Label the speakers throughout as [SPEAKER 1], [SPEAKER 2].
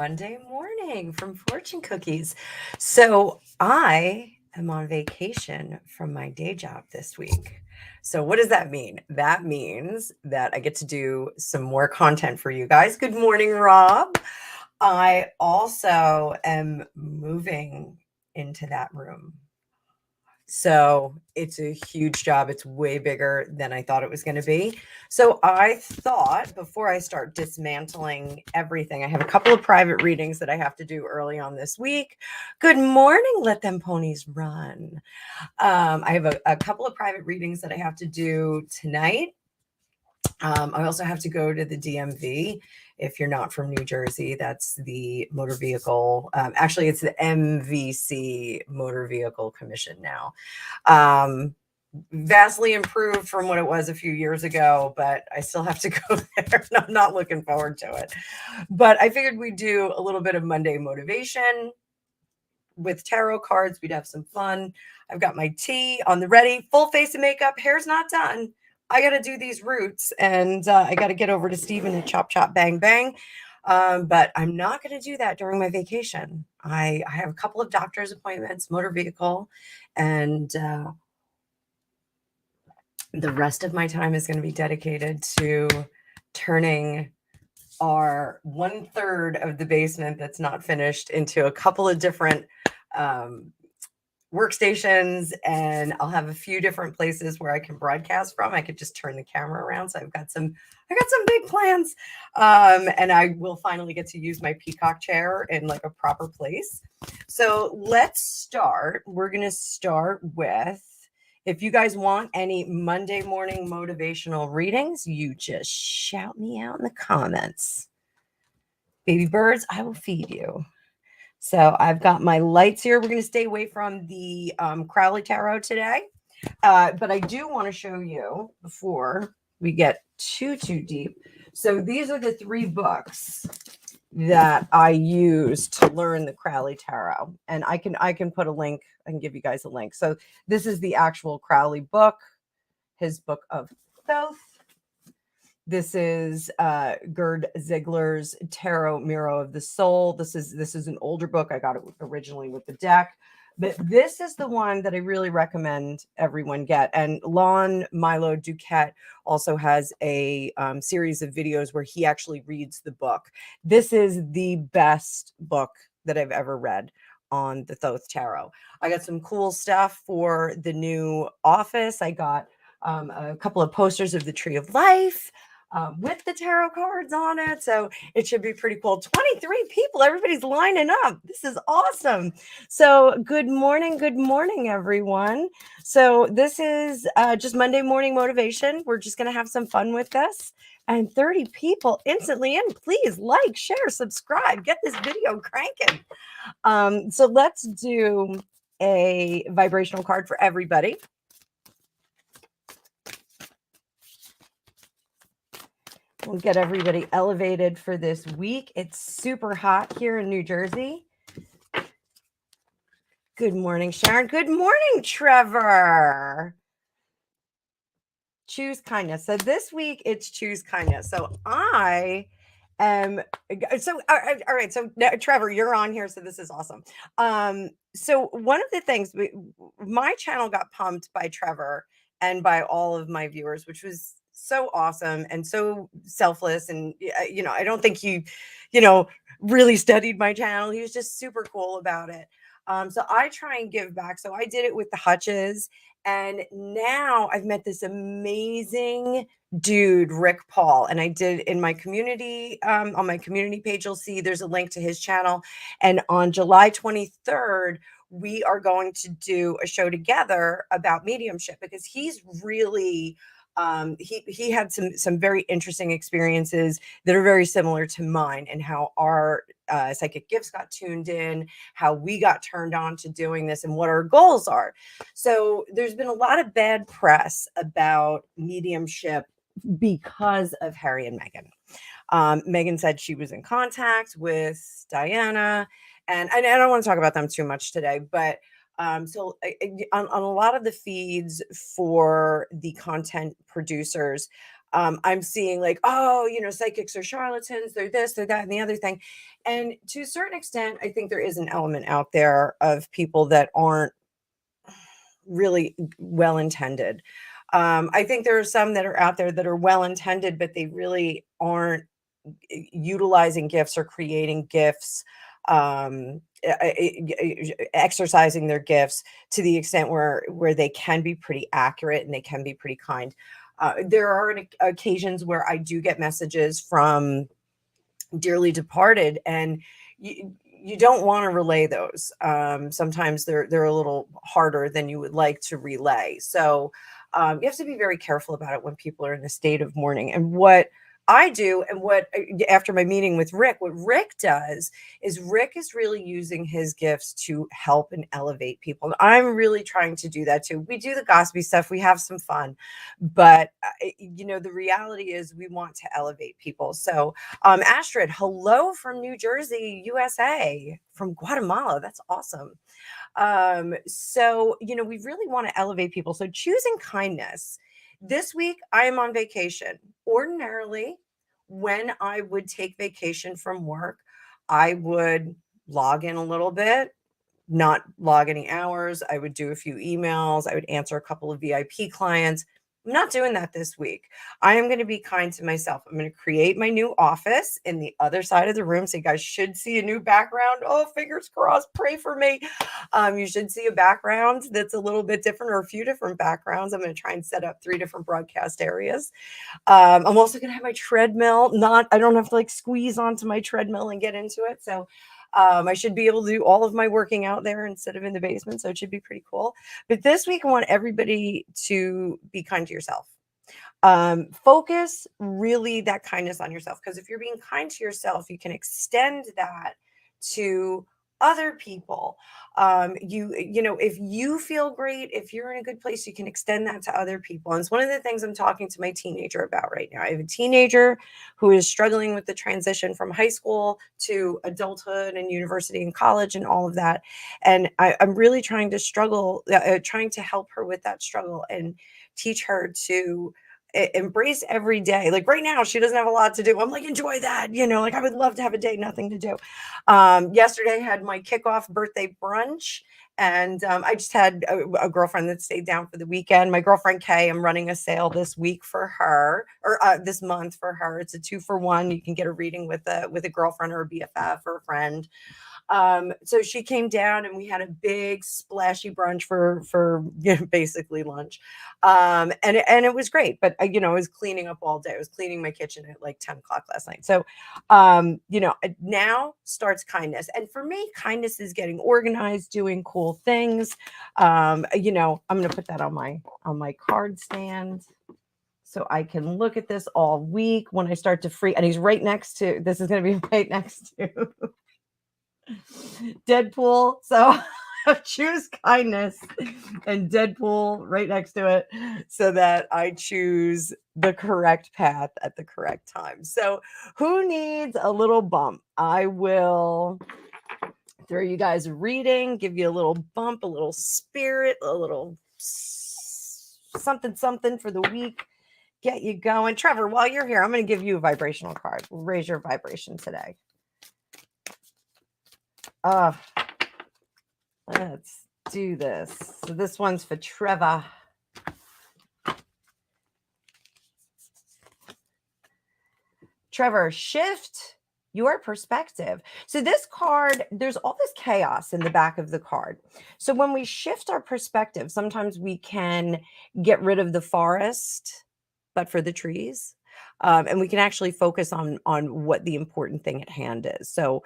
[SPEAKER 1] Monday morning from Fortune Cookies. So I am on vacation from my day job this week. So what does that mean? That means that I get to do some more content for you guys. Good morning, Rob. I also am moving into that room. So it's a huge job. It's way bigger than I thought it was going to be. So I thought before I start dismantling everything, I have a couple of private readings that I have to do early on this week. Good morning, let them ponies run. I have a couple of private readings that I have to do tonight. I also have to go to the DMV. If you're not from New Jersey, that's the motor vehicle. Actually, it's the MVC Motor Vehicle Commission now. Vastly improved from what it was a few years ago, but I still have to go there. And I'm not looking forward to it. But I figured we'd do a little bit of Monday motivation with tarot cards. We'd have some fun. I've got my tea on the ready, full face of makeup, hair's not done. I got to do these roots, and I got to get over to Stephen and chop, chop, bang, bang. But I'm not going to do that during my vacation. I have a couple of doctor's appointments, motor vehicle, and the rest of my time is going to be dedicated to turning our 1/3 of the basement that's not finished into a couple of different workstations, and I'll have a few different places where I can broadcast from. I could just turn the camera around. So I got some big plans. And I will finally get to use my peacock chair in like a proper place. So let's start. We're going to start with, if you guys want any Monday morning motivational readings, you just shout me out in the comments. Baby birds, I will feed you. So I've got my lights here. We're going to stay away from the Crowley Tarot today. But I do want to show you before we get too deep. So these are the 3 books that I use to learn the Crowley Tarot. And I can put a link. I can give you guys a link. So this is the actual Crowley book, his book of Thoth. This is Gerd Ziegler's Tarot Mirror of the Soul. This is an older book. I got it originally with the deck. But this is the one that I really recommend everyone get. And Lon Milo Duquette also has a series of videos where he actually reads the book. This is the best book that I've ever read on the Thoth Tarot. I got some cool stuff for the new office. I got a couple of posters of the Tree of Life. With the tarot cards on it. So it should be pretty cool. 23 people. Everybody's lining up. This is awesome. So good morning, everyone. So this is just Monday morning motivation. We're just going to have some fun with this. And 30 people instantly in. Please like, share, subscribe. Get this video cranking. So let's do a vibrational card for everybody. We'll get everybody elevated for this week. It's super hot here in New Jersey. Good morning, Sharon. Good morning, Trevor. Choose kindness. So this week it's choose kindness. So I am, all right. So Trevor, you're on here. So this is awesome. So one of the things, my channel got pumped by Trevor and by all of my viewers, which was so awesome and so selfless. And, I don't think he, really studied my channel. He was just super cool about it. So I try and give back. So I did it with the Hutches. And now I've met this amazing dude, Rick Paul. And I did in my community, on my community page, you'll see there's a link to his channel. And on July 23rd, we are going to do a show together about mediumship because he's really he had some very interesting experiences that are very similar to mine, and how our psychic gifts got tuned in, how we got turned on to doing this, and what our goals are. So there's been a lot of bad press about mediumship because of Harry and Meghan. Meghan said she was in contact with Diana, and I don't want to talk about them too much today, but so on a lot of the feeds for the content producers, I'm seeing like, oh, psychics are charlatans, they're this, they're that, and the other thing. And to a certain extent, I think there is an element out there of people that aren't really well intended. I think there are some that are out there that are well intended, but they really aren't utilizing gifts or creating gifts, exercising their gifts to the extent where they can be pretty accurate and they can be pretty kind. There are occasions where I do get messages from dearly departed, and you don't want to relay those. Sometimes they're a little harder than you would like to relay. So you have to be very careful about it when people are in a state of mourning. And what I do, and what after my meeting with Rick, what Rick does is Rick is really using his gifts to help and elevate people. And I'm really trying to do that too. We do the gossipy stuff, we have some fun, but the reality is we want to elevate people. So Astrid, hello from New Jersey, USA, from Guatemala. That's awesome. So we really want to elevate people. So choosing kindness. This week I am on vacation. Ordinarily, when I would take vacation from work, I would log in a little bit, not log any hours. I would do a few emails. I would answer a couple of VIP clients. I'm not doing that this week. I am going to be kind to myself. I'm going to create my new office in the other side of the room. So you guys should see a new background. Oh, fingers crossed. Pray for me. You should see a background that's a little bit different, or a few different backgrounds. I'm going to try and set up 3 different broadcast areas. I'm also going to have my treadmill. I don't have to like squeeze onto my treadmill and get into it. So I should be able to do all of my working out there instead of in the basement. So it should be pretty cool. But this week, I want everybody to be kind to yourself. Focus really that kindness on yourself, because if you're being kind to yourself, you can extend that to other people. If you feel great, if you're in a good place, you can extend that to other people. And it's one of the things I'm talking to my teenager about right now. I have a teenager who is struggling with the transition from high school to adulthood and university and college and all of that. And I'm really trying to help her with that struggle and teach her to embrace every day. Like right now, she doesn't have a lot to do. I'm like, enjoy that. Like I would love to have a day, nothing to do. Yesterday I had my kickoff birthday brunch, and I just had a girlfriend that stayed down for the weekend. My girlfriend Kay, I'm running a sale this week for her, or this month for her. It's a 2-for-1. You can get a reading with a girlfriend or a BFF or a friend. So she came down and we had a big splashy brunch for basically lunch. And it was great, but I was cleaning up all day. I was cleaning my kitchen at like 10 o'clock last night. So, now starts kindness. And for me, kindness is getting organized, doing cool things. I'm going to put that on my card stand, so I can look at this all week when I start to free. And he's right next to, this is going to be right next to Deadpool. So choose kindness and Deadpool right next to it, so that I choose the correct path at the correct time. So who needs a little bump? I will throw you guys a reading, give you a little bump, a little spirit, a little something for the week. Get you going. Trevor, while you're here, I'm going to give you a vibrational card. We'll raise your vibration today. Let's do this. So this one's for Trevor. Trevor, shift your perspective. So this card, there's all this chaos in the back of the card. So when we shift our perspective, sometimes we can get rid of the forest, but for the trees. And we can actually focus on what the important thing at hand is. So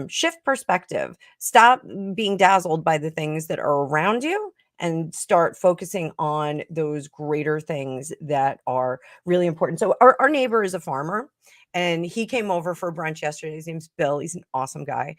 [SPEAKER 1] shift perspective. Stop being dazzled by the things that are around you and start focusing on those greater things that are really important. So our neighbor is a farmer, and he came over for brunch yesterday. His name's Bill. He's an awesome guy,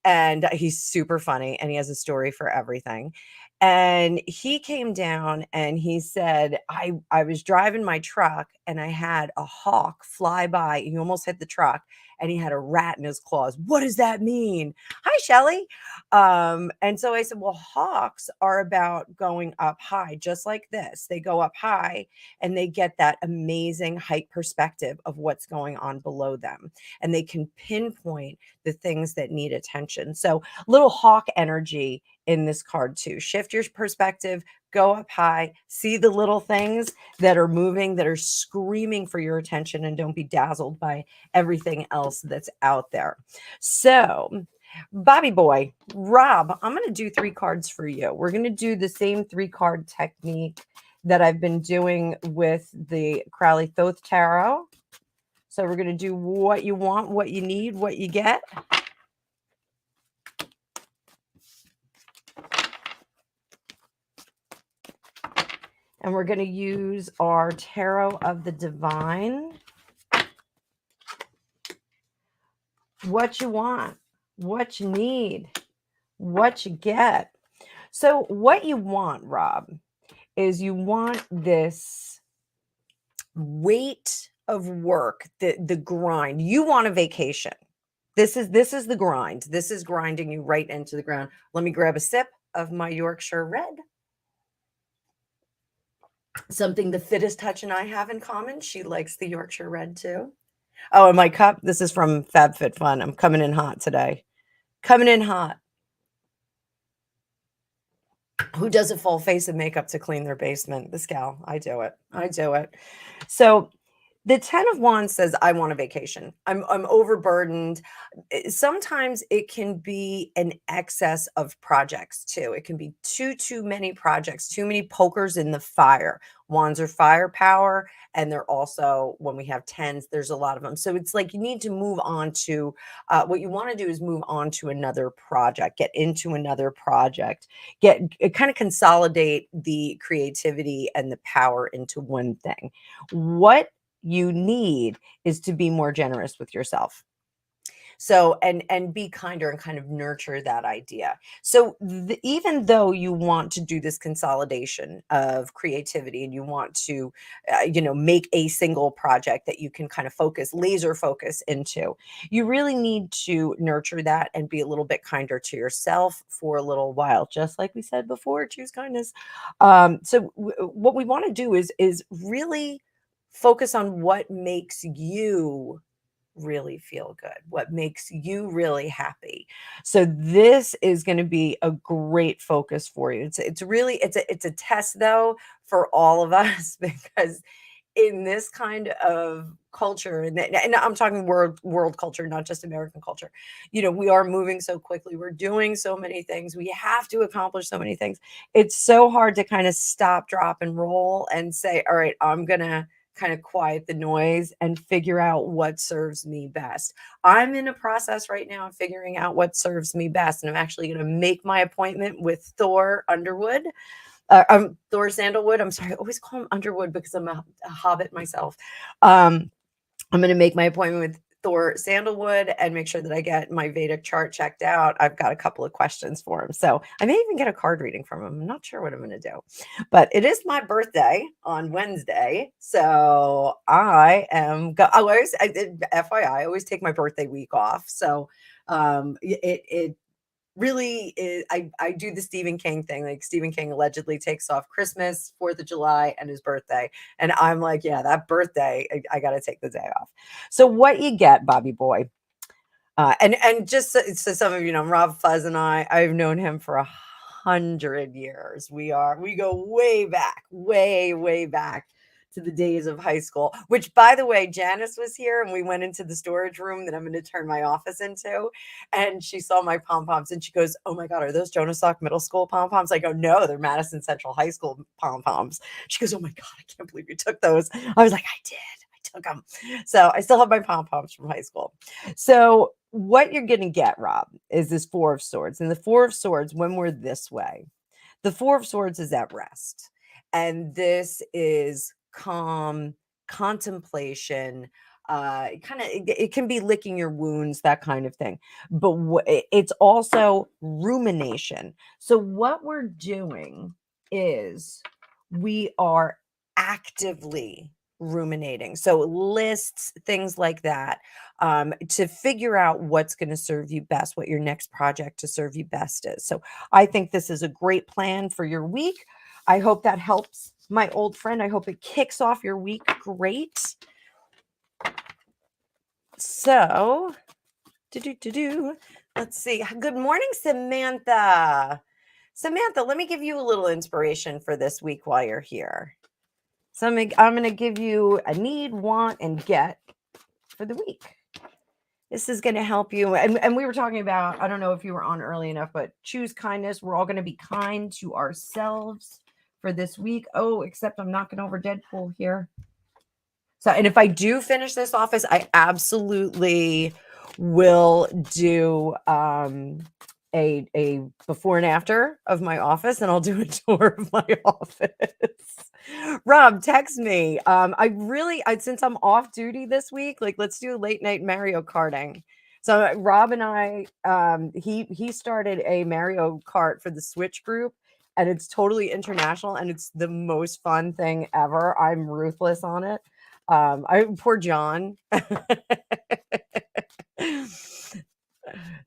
[SPEAKER 1] and he's super funny, and he has a story for everything. And he came down and he said, I was driving my truck and I had a hawk fly by. He almost hit the truck and he had a rat in his claws. What does that mean? Hi, Shelly. And so I said, well, hawks are about going up high, just like this. They go up high and they get that amazing height perspective of what's going on below them. And they can pinpoint the things that need attention. So little hawk energy in this card too. Shift your perspective, go up high, see the little things that are moving, that are screaming for your attention, and don't be dazzled by everything else that's out there. So, Bobby boy, Rob, I'm going to do 3 cards for you. We're going to do the same 3-card technique that I've been doing with the Crowley Thoth Tarot. So we're going to do what you want, what you need, what you get. And we're going to use our Tarot of the Divine. What you want, what you need, what you get. So what you want, Rob, is you want this weight of work, the grind. You want a vacation. This is the grind. This is grinding you right into the ground. Let me grab a sip of my Yorkshire Red. Something the fittest touch and I have in common. She likes the Yorkshire Red too. Oh, and my cup, this is from FabFitFun. I'm coming in hot today. Coming in hot. Who does a full face of makeup to clean their basement? This gal. I do it. I do it. So the 10 of Wands says, I want a vacation. I'm overburdened. Sometimes it can be an excess of projects too. It can be too many projects, too many pokers in the fire. Wands are firepower, and they're also, when we have 10s, there's a lot of them. So it's like you need to move on to, what you want to do is move on to another project, get into another project, kind of consolidate the creativity and the power into one thing. What you need is to be more generous with yourself. So, and be kinder and kind of nurture that idea. So even though you want to do this consolidation of creativity and you want to, make a single project that you can kind of laser focus into, you really need to nurture that and be a little bit kinder to yourself for a little while. Just like we said before, choose kindness. So what we want to do is really focus on what makes you really feel good, what makes you really happy. So this is going to be a great focus for you. It's a test though for all of us because in this kind of culture, and I'm talking world culture, not just American culture, we are moving so quickly, we're doing so many things, we have to accomplish so many things. It's so hard to kind of stop, drop, and roll and say, all right, I'm gonna kind of quiet the noise and figure out what serves me best. I'm in a process right now of figuring out what serves me best, and I'm actually going to make my appointment with Thor Underwood. Thor Sandalwood. I'm sorry, I always call him Underwood because I'm a hobbit myself. I'm going to make my appointment with Thor Sandalwood and make sure that I get my Vedic chart checked out. I've got a couple of questions for him. So I may even get a card reading from him. I'm not sure what I'm going to do, but it is my birthday on Wednesday. So FYI, I always take my birthday week off. So it really is, I do the Stephen King thing. Like Stephen King allegedly takes off Christmas, 4th of July, and his birthday. And I'm like, yeah, that birthday, I got to take the day off. So what you get, Bobby boy, and just so some of you know, Rob Fuzz and I've known him for 100 years. We go way back, way back to the days of high school, which by the way, Janice was here and we went into the storage room that I'm going to turn my office into. And she saw my pom-poms and she goes, oh my God, are those Jonasock Middle School pom-poms? I go, no, they're Madison Central High School pom-poms. She goes, oh my God, I can't believe you took those. I was like, I did. I took them. So I still have my pom-poms from high school. So what you're going to get, Rob, is this 4 of Swords. And the 4 of Swords, when we're this way, the 4 of Swords is at rest. And this is calm, contemplation, it can be licking your wounds, that kind of thing. But it's also rumination. So what we're doing is we are actively ruminating. So lists, things like that, to figure out what's going to serve you best, what your next project to serve you best is. So I think this is a great plan for your week. I hope that helps my old friend. I hope it kicks off your week great. So, let's see. Good morning, Samantha. Samantha, let me give you a little inspiration for this week while you're here. So I'm going to give you a need, want, and get for the week. This is going to help you. And we were talking about, I don't know if you were on early enough, but choose kindness. We're all going to be kind to ourselves for this week. Oh, except I'm knocking over Deadpool here. So, and if I do finish this office, I absolutely will do a before and after of my office, and I'll do a tour of my office. Rob, text me. Since I'm off duty this week, like let's do a late night Mario Karting. So Rob and I, he started a Mario Kart for the Switch group, and it's totally international, and it's the most fun thing ever. I'm ruthless on it. Poor John.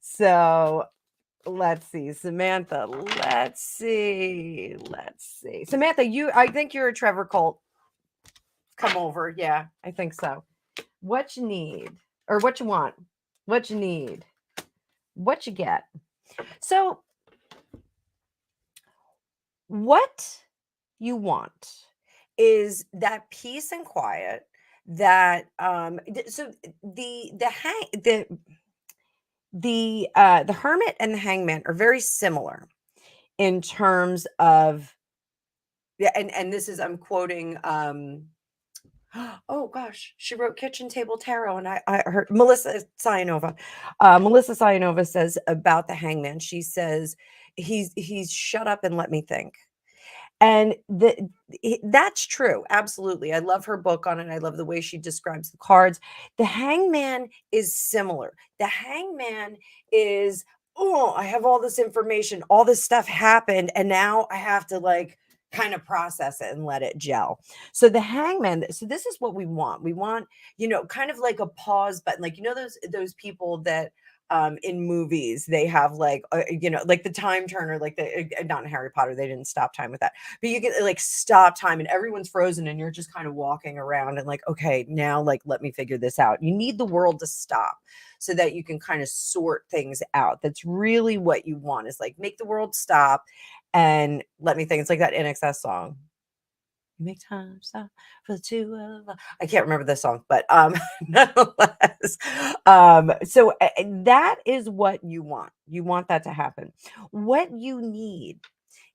[SPEAKER 1] So let's see, Samantha. Let's see. Samantha, I think you're a Trevor Colt. Come over. Yeah, I think so. What you need, or what you want, what you need, what you get. So what you want is that peace and quiet that so the hermit and the hangman are very similar in terms of, yeah, and this is, I'm quoting, oh gosh, she wrote Kitchen Table Tarot, and I heard Melissa Sayanova says about the hangman, she says he's shut up and let me think. And that's true. Absolutely. I love her book on it. I love the way she describes the cards. The hangman is similar. The hangman is, oh, I have all this information, all this stuff happened, and now I have to like kind of process it and let it gel. So the hangman, so this is what we want. We want, kind of like a pause button. Like, those people that in movies they have like like the time turner, like not in Harry Potter, they didn't stop time with that, but you get like stop time and everyone's frozen and you're just kind of walking around and like, okay, now like let me figure this out. You need the world to stop so that you can kind of sort things out. That's really what you want, is like make the world stop and let me think. It's like that NXS song, make time stop for the two of us. I can't remember the song, but nonetheless, so that is what you want. You want that to happen. What you need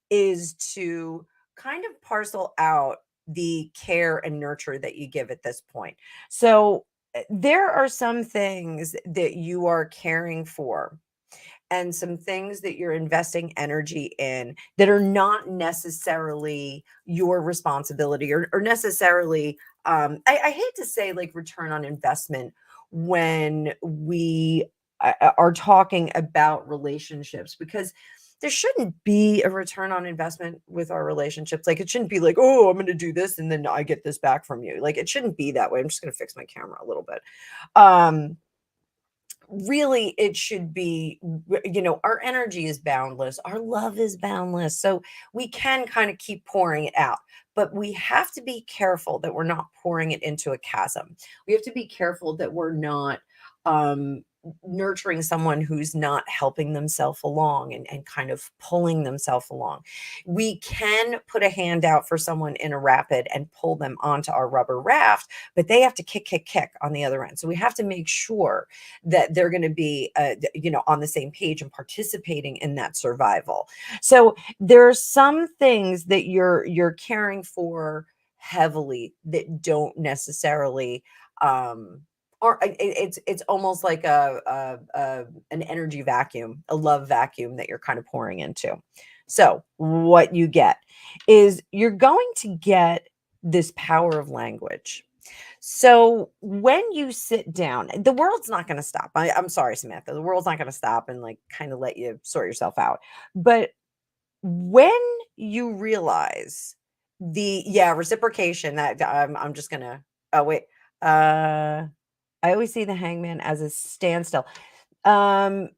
[SPEAKER 1] is to kind of parcel out the care and nurture that you give at this point. So there are some things that you are caring for and some things that you're investing energy in that are not necessarily your responsibility or necessarily, I hate to say like return on investment when we are talking about relationships, because there shouldn't be a return on investment with our relationships. Like it shouldn't be like, oh, I'm going to do this and then I get this back from you. Like it shouldn't be that way. I'm just going to fix my camera a little bit. Really, it should be, our energy is boundless, our love is boundless, so we can kind of keep pouring it out, but we have to be careful that we're not pouring it into a chasm. We have to be careful that we're not nurturing someone who's not helping themselves along and kind of pulling themselves along. We can put a hand out for someone in a rapid and pull them onto our rubber raft, but they have to kick on the other end. So we have to make sure that they're going to be, on the same page and participating in that survival. So there are some things that you're caring for heavily that don't necessarily, or it's almost like an energy vacuum, a love vacuum that you're kind of pouring into. So what you get is you're going to get this power of language. So when you sit down, the world's not going to stop. I'm sorry, Samantha. The world's not going to stop and like kind of let you sort yourself out. But when you realize reciprocation, that I'm just gonna, oh wait, I always see the hangman as a standstill. Um,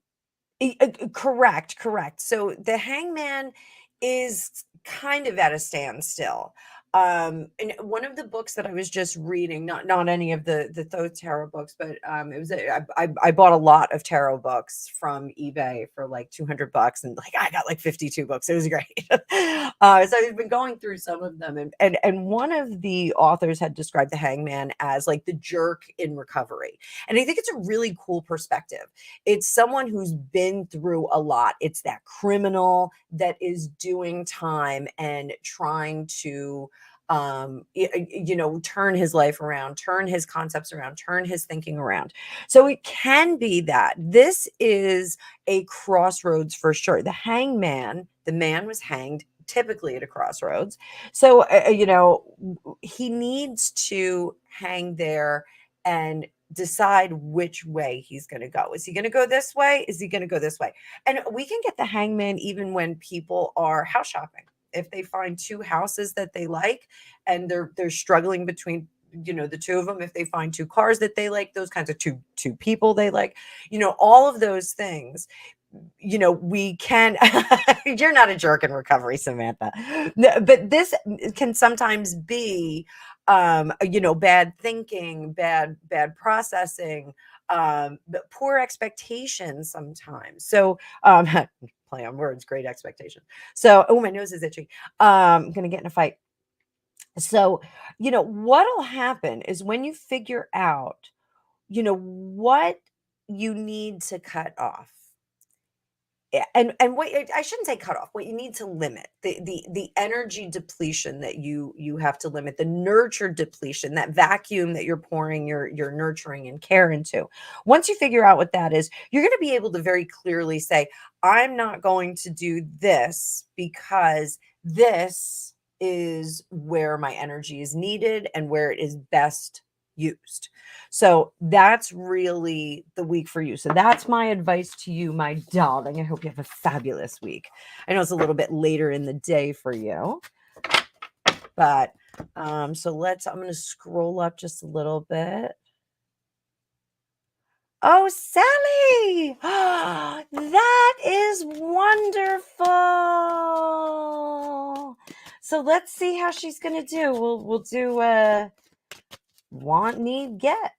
[SPEAKER 1] correct. So the hangman is kind of at a standstill. And one of the books that I was just reading, not any of the Thoth tarot books, but it was I bought a lot of tarot books from eBay for like $200, and like I got like 52 books. It was great. So I've been going through some of them, and one of the authors had described the hangman as like the jerk in recovery, and I think it's a really cool perspective. It's someone who's been through a lot. It's that criminal that is doing time and trying to turn his life around, turn his concepts around, turn his thinking around. So it can be that this is a crossroads for sure. The hangman, the man was hanged typically at a crossroads. So he needs to hang there and decide which way he's going to go. Is he going to go this way? Is he going to go this way? And we can get the hangman even when people are house shopping. If they find two houses that they like and they're struggling between the two of them, if they find two cars that they like, those kinds of two people they like, all of those things, we can you're not a jerk in recovery, Samantha. No, but this can sometimes be bad thinking, bad processing, but poor expectations sometimes. So play on words, great expectations. So, oh, my nose is itchy. I'm gonna get in a fight. So, what'll happen is when you figure out, what you need to cut off. Yeah, and what I shouldn't say cut off, what you need to limit, the energy depletion that you have to limit, the nurture depletion, that vacuum that you're pouring your nurturing and care into. Once you figure out what that is, you're going to be able to very clearly say, I'm not going to do this because this is where my energy is needed and where it is best used. So that's really the week for you. So that's my advice to you, my darling. I hope you have a fabulous week. I know it's a little bit later in the day for you, but I'm going to scroll up just a little bit. Oh, Sally, that is wonderful. So let's see how she's going to do. We'll do want, need, get.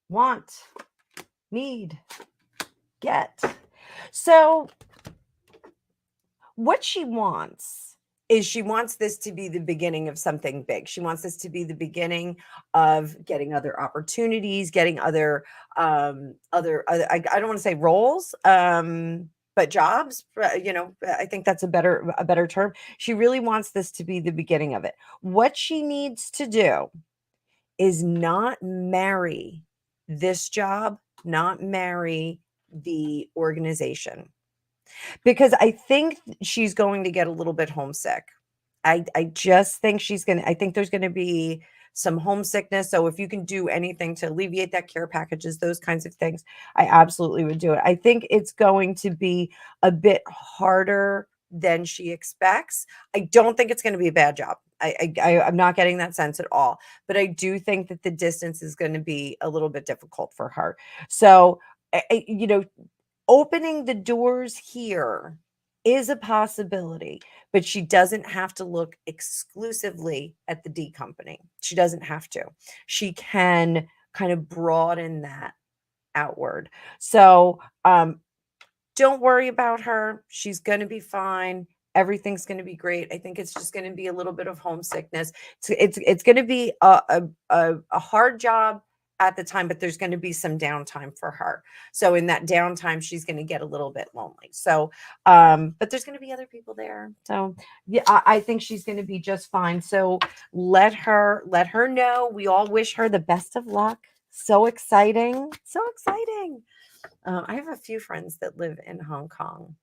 [SPEAKER 1] Want, need, get. So what she wants is she wants this to be the beginning of something big. She wants this to be the beginning of getting other opportunities, getting other I don't want to say roles, but jobs. I think that's a better term. She really wants this to be the beginning of it. What she needs to do is not marry this job, not marry the organization, because I think she's going to get a little bit homesick. I just think I think there's going to be some homesickness. So if you can do anything to alleviate that, care packages, those kinds of things, I absolutely would do it. I think it's going to be a bit harder than she expects. I don't think it's going to be a bad job. I'm not getting that sense at all, but I do think that the distance is going to be a little bit difficult for her. So, opening the doors here is a possibility, but she doesn't have to look exclusively at the D company. She doesn't have to. She can kind of broaden that outward. So, don't worry about her. She's going to be fine. Everything's going to be great. I think it's just going to be a little bit of homesickness. It's going to be a hard job at the time, but there's going to be some downtime for her. So in that downtime, she's going to get a little bit lonely. So, but there's going to be other people there. So yeah, I think she's going to be just fine. So let her know. We all wish her the best of luck. So exciting. So exciting. I have a few friends that live in Hong Kong,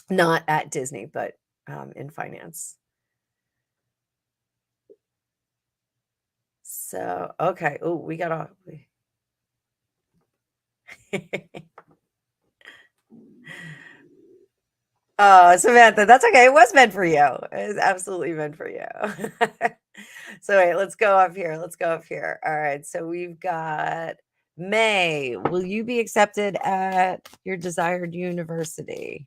[SPEAKER 1] not at Disney, but in finance. So, okay. Oh, we got off. Oh, Samantha, that's okay. It was meant for you. It was absolutely meant for you. So wait, let's go up here. Let's go up here. All right. So we've got May. Will you be accepted at your desired university?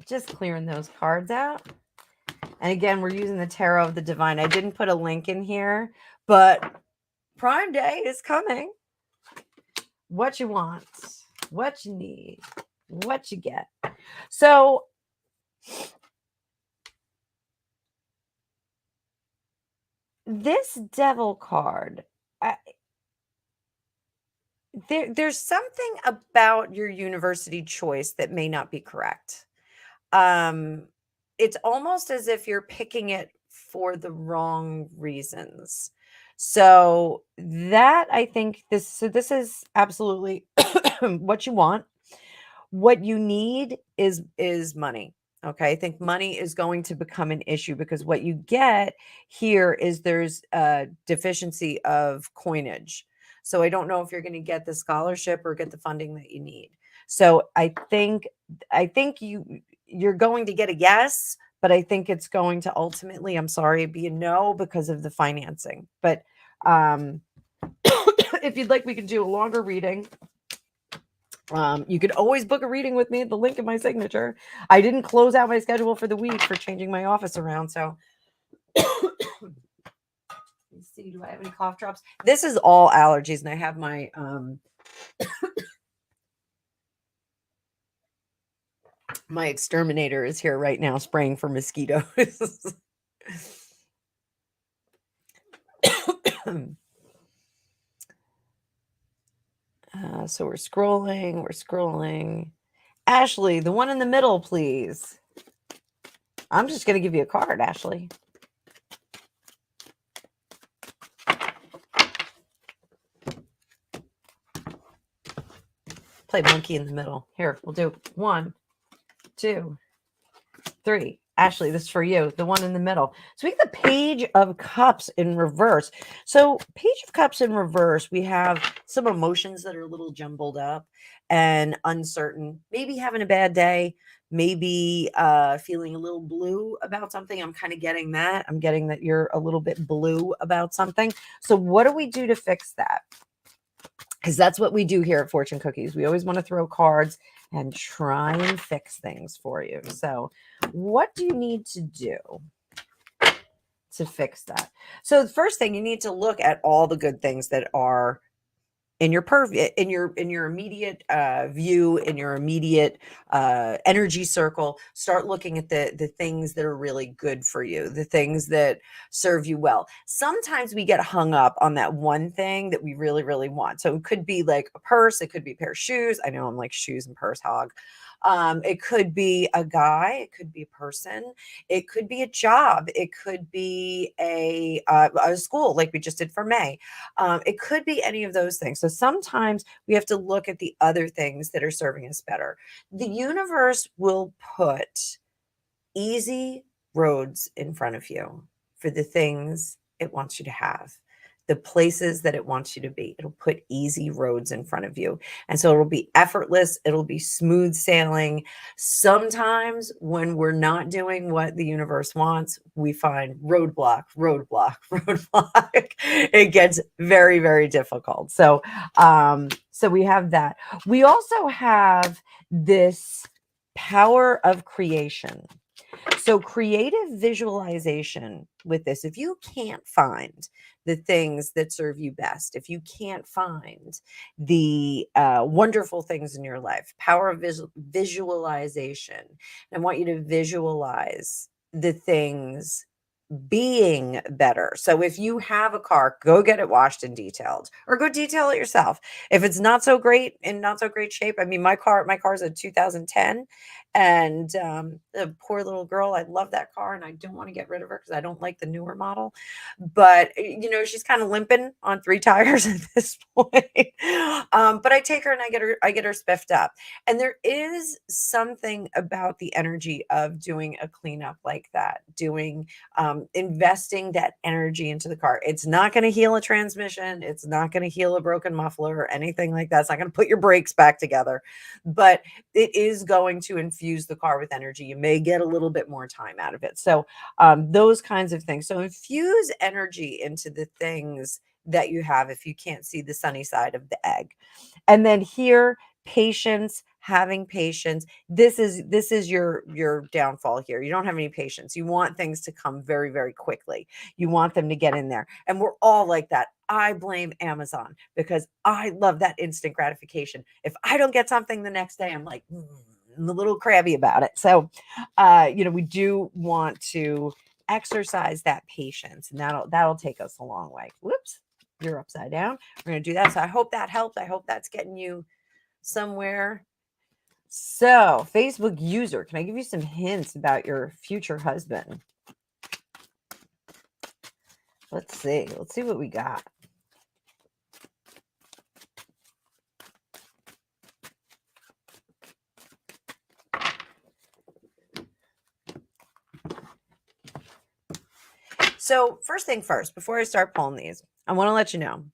[SPEAKER 1] Just clearing those cards out. And again, we're using the Tarot of the Divine. I didn't put a link in here, but Prime Day is coming. What you want, what you need, what you get. So this Devil card, there's something about your university choice that may not be correct. It's almost as if you're picking it for the wrong reasons. So that I think this is absolutely what you want. What you need is money. Okay. I think money is going to become an issue because what you get here is there's a deficiency of coinage. So I don't know if you're going to get the scholarship or get the funding that you need. So I think you're going to get a yes, but I think it's going to ultimately, I'm sorry, be a no because of the financing. But if you'd like, we can do a longer reading. You could always book a reading with me at the link in my signature. I didn't close out my schedule for the week for changing my office around. So let's see, do I have any cough drops? This is all allergies, and I have my my exterminator is here right now spraying for mosquitoes. So we're scrolling. Ashley, the one in the middle, please. I'm just going to give you a card, Ashley. Play monkey in the middle. Here, we'll do 1, 2, 3. Ashley, this is for you, the one in the middle. So we get the Page of Cups in reverse. So Page of Cups in reverse, we have some emotions that are a little jumbled up and uncertain, maybe having a bad day, maybe feeling a little blue about something. I'm kind of getting that. I'm getting that you're a little bit blue about something. So what do we do to fix that? Because that's what we do here at Fortune Cookies. We always want to throw cards and try and fix things for you. So what do you need to do to fix that? So the first thing, you need to look at all the good things that are in your in your immediate view, in your immediate energy circle. Start looking at the things that are really good for you, the things that serve you well. Sometimes we get hung up on that one thing that we really, really want. So it could be like a purse, it could be a pair of shoes. I know I'm like shoes and purse hog. It could be a guy, it could be a person, it could be a job, it could be a school like we just did for May. It could be any of those things. So sometimes we have to look at the other things that are serving us better. The universe will put easy roads in front of you for the things it wants you to have, the places that it wants you to be. It'll put easy roads in front of you. And so it'll be effortless. It'll be smooth sailing. Sometimes when we're not doing what the universe wants, we find roadblock. It gets very, very difficult. So, so we have that. We also have this power of creation. So, creative visualization with this, if you can't find the things that serve you best, if you can't find the wonderful things in your life, power of visualization, I want you to visualize the things being better. So if you have a car, go get it washed and detailed or go detail it yourself. If it's not so great in not so great shape, I mean my car is a 2010 and the poor little girl, I love that car and I don't want to get rid of her because I don't like the newer model. But she's kind of limping on three tires at this point. But I take her and I get her spiffed up. And there is something about the energy of doing a cleanup like that, doing investing that energy into the car. It's not going to heal a transmission. It's not going to heal a broken muffler or anything like that. It's not going to put your brakes back together, but it is going to infuse the car with energy. You may get a little bit more time out of it. So those kinds of things. So infuse energy into the things that you have if you can't see the sunny side of the egg. And then here, patience, having patience. This is your downfall here. You don't have any patience. You want things to come very, very quickly. You want them to get in there. And we're all like that. I blame Amazon because I love that instant gratification. If I don't get something the next day, I'm like, I'm a little crabby about it. So, we do want to exercise that patience, and that'll take us a long way. Whoops, you're upside down. We're going to do that. So I hope that helped. I hope that's getting you somewhere. So, Facebook user, can I give you some hints about your future husband? Let's see. Let's see what we got. So, first thing first, before I start pulling these, I want to let you know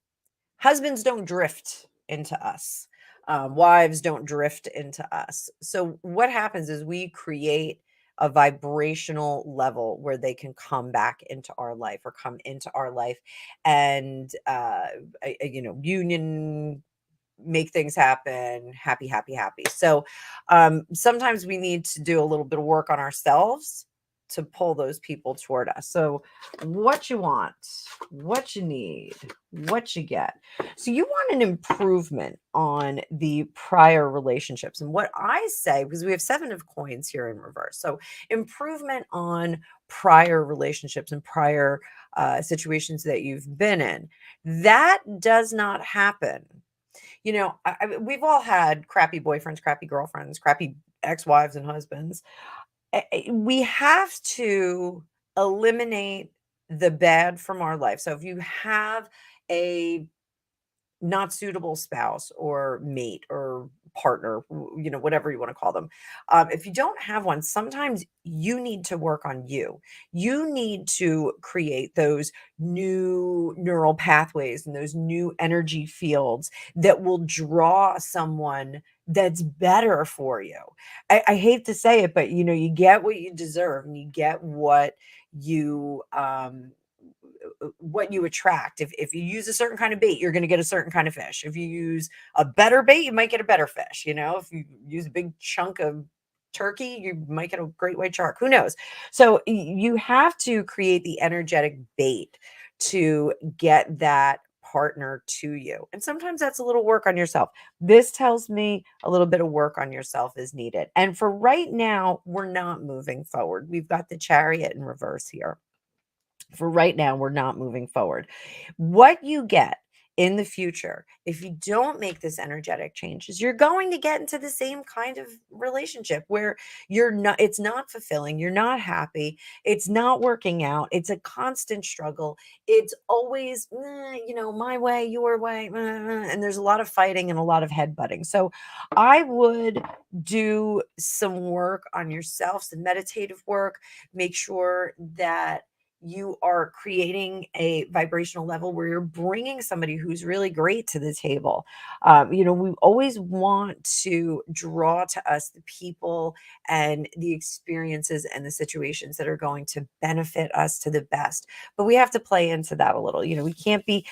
[SPEAKER 1] husbands don't drift into us, wives don't drift into us. So, what happens is we create a vibrational level where they can come back into our life or come into our life and, union, make things happen, happy, happy, happy. So sometimes we need to do a little bit of work on ourselves to pull those people toward us. So what you want, what you need, what you get. So you want an improvement on the prior relationships. And what I say, because we have 7 of coins here in reverse. So improvement on prior relationships and prior situations that you've been in. That does not happen. We've all had crappy boyfriends, crappy girlfriends, crappy ex-wives and husbands. We have to eliminate the bad from our life. So if you have a not suitable spouse or mate or partner, whatever you want to call them. If you don't have one, sometimes you need to work on you. You need to create those new neural pathways and those new energy fields that will draw someone that's better for you. I hate to say it, but you get what you deserve and you get what you attract. If you use a certain kind of bait, you're going to get a certain kind of fish. If you use a better bait, you might get a better fish. If you use a big chunk of turkey, you might get a great white shark. Who knows? So you have to create the energetic bait to get that partner to you. And sometimes that's a little work on yourself. This tells me a little bit of work on yourself is needed. And for right now, we're not moving forward. We've got the Chariot in reverse here. For right now, we're not moving forward. What you get in the future, if you don't make this energetic changes, you're going to get into the same kind of relationship where it's not fulfilling, you're not happy, it's not working out, it's a constant struggle. It's always, my way, your way, and there's a lot of fighting and a lot of headbutting. So I would do some work on yourself, some meditative work, make sure that you are creating a vibrational level where you're bringing somebody who's really great to the table. We always want to draw to us the people and the experiences and the situations that are going to benefit us to the best. But we have to play into that a little. We can't be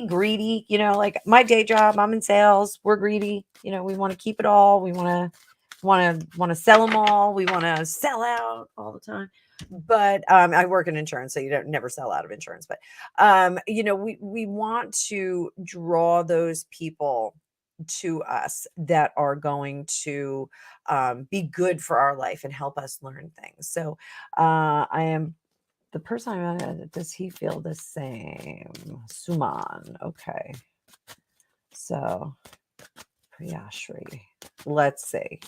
[SPEAKER 1] greedy. Like my day job, I'm in sales. We're greedy. We want to keep it all. We want to want to sell them all. We want to sell out all the time. But I work in insurance, so you don't never sell out of insurance. But we want to draw those people to us that are going to be good for our life and help us learn things. So I am the person does he feel the same? Suman. Okay. So Priyashri. Let's see.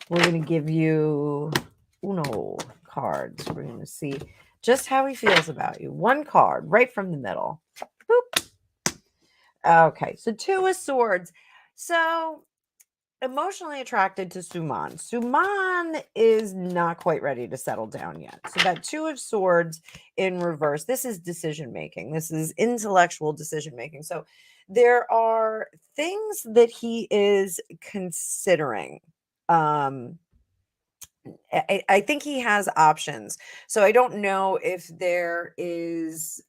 [SPEAKER 1] We're going to give you Uno cards. We're going to see just how he feels about you. One card right from the middle. Boop. Okay. So 2 of Swords. So emotionally attracted to Suman. Suman is not quite ready to settle down yet. So that 2 of Swords in reverse, this is decision making. This is intellectual decision making. So there are things that he is considering. I think he has options. So I don't know if there is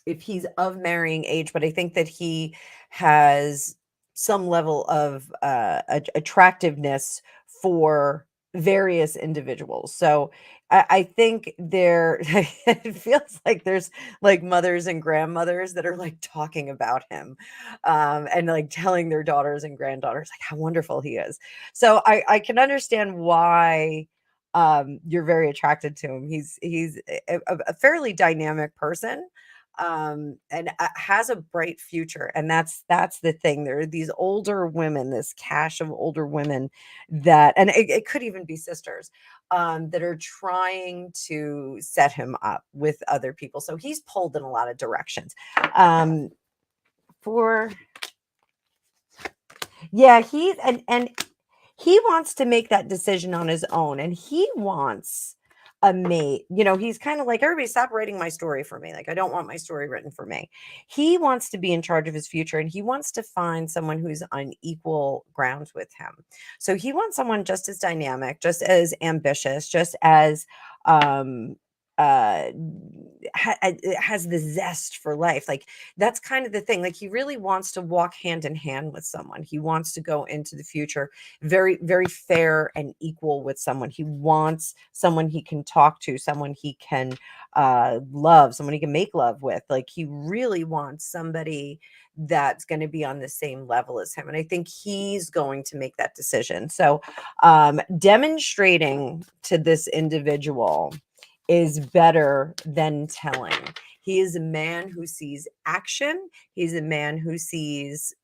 [SPEAKER 1] if he's of marrying age, but I think that he has some level of attractiveness for various individuals. So I think there, it feels like there's like mothers and grandmothers that are like talking about him and like telling their daughters and granddaughters like how wonderful he is. So I can understand why you're very attracted to him. He's a fairly dynamic person and has a bright future, and that's the thing. There are these older women, this cache of older women that, and it could even be sisters, that are trying to set him up with other people, so he's pulled in a lot of directions. For Yeah, he's and he wants to make that decision on his own, and he wants a mate. He's kind of like, everybody stop writing my story for me. Like, I don't want my story written for me. He wants to be in charge of his future, and he wants to find someone who's on equal grounds with him. So he wants someone just as dynamic, just as ambitious, just as uh has the zest for life. Like, that's kind of the thing. Like, he really wants to walk hand in hand with someone. He wants to go into the future very, very fair and equal with someone. He wants someone he can talk to, someone he can love, someone he can make love with. Like, he really wants somebody that's going to be on the same level as him. And I think he's going to make that decision. So demonstrating to this individual is better than telling. He is a man who sees action. He's a man who sees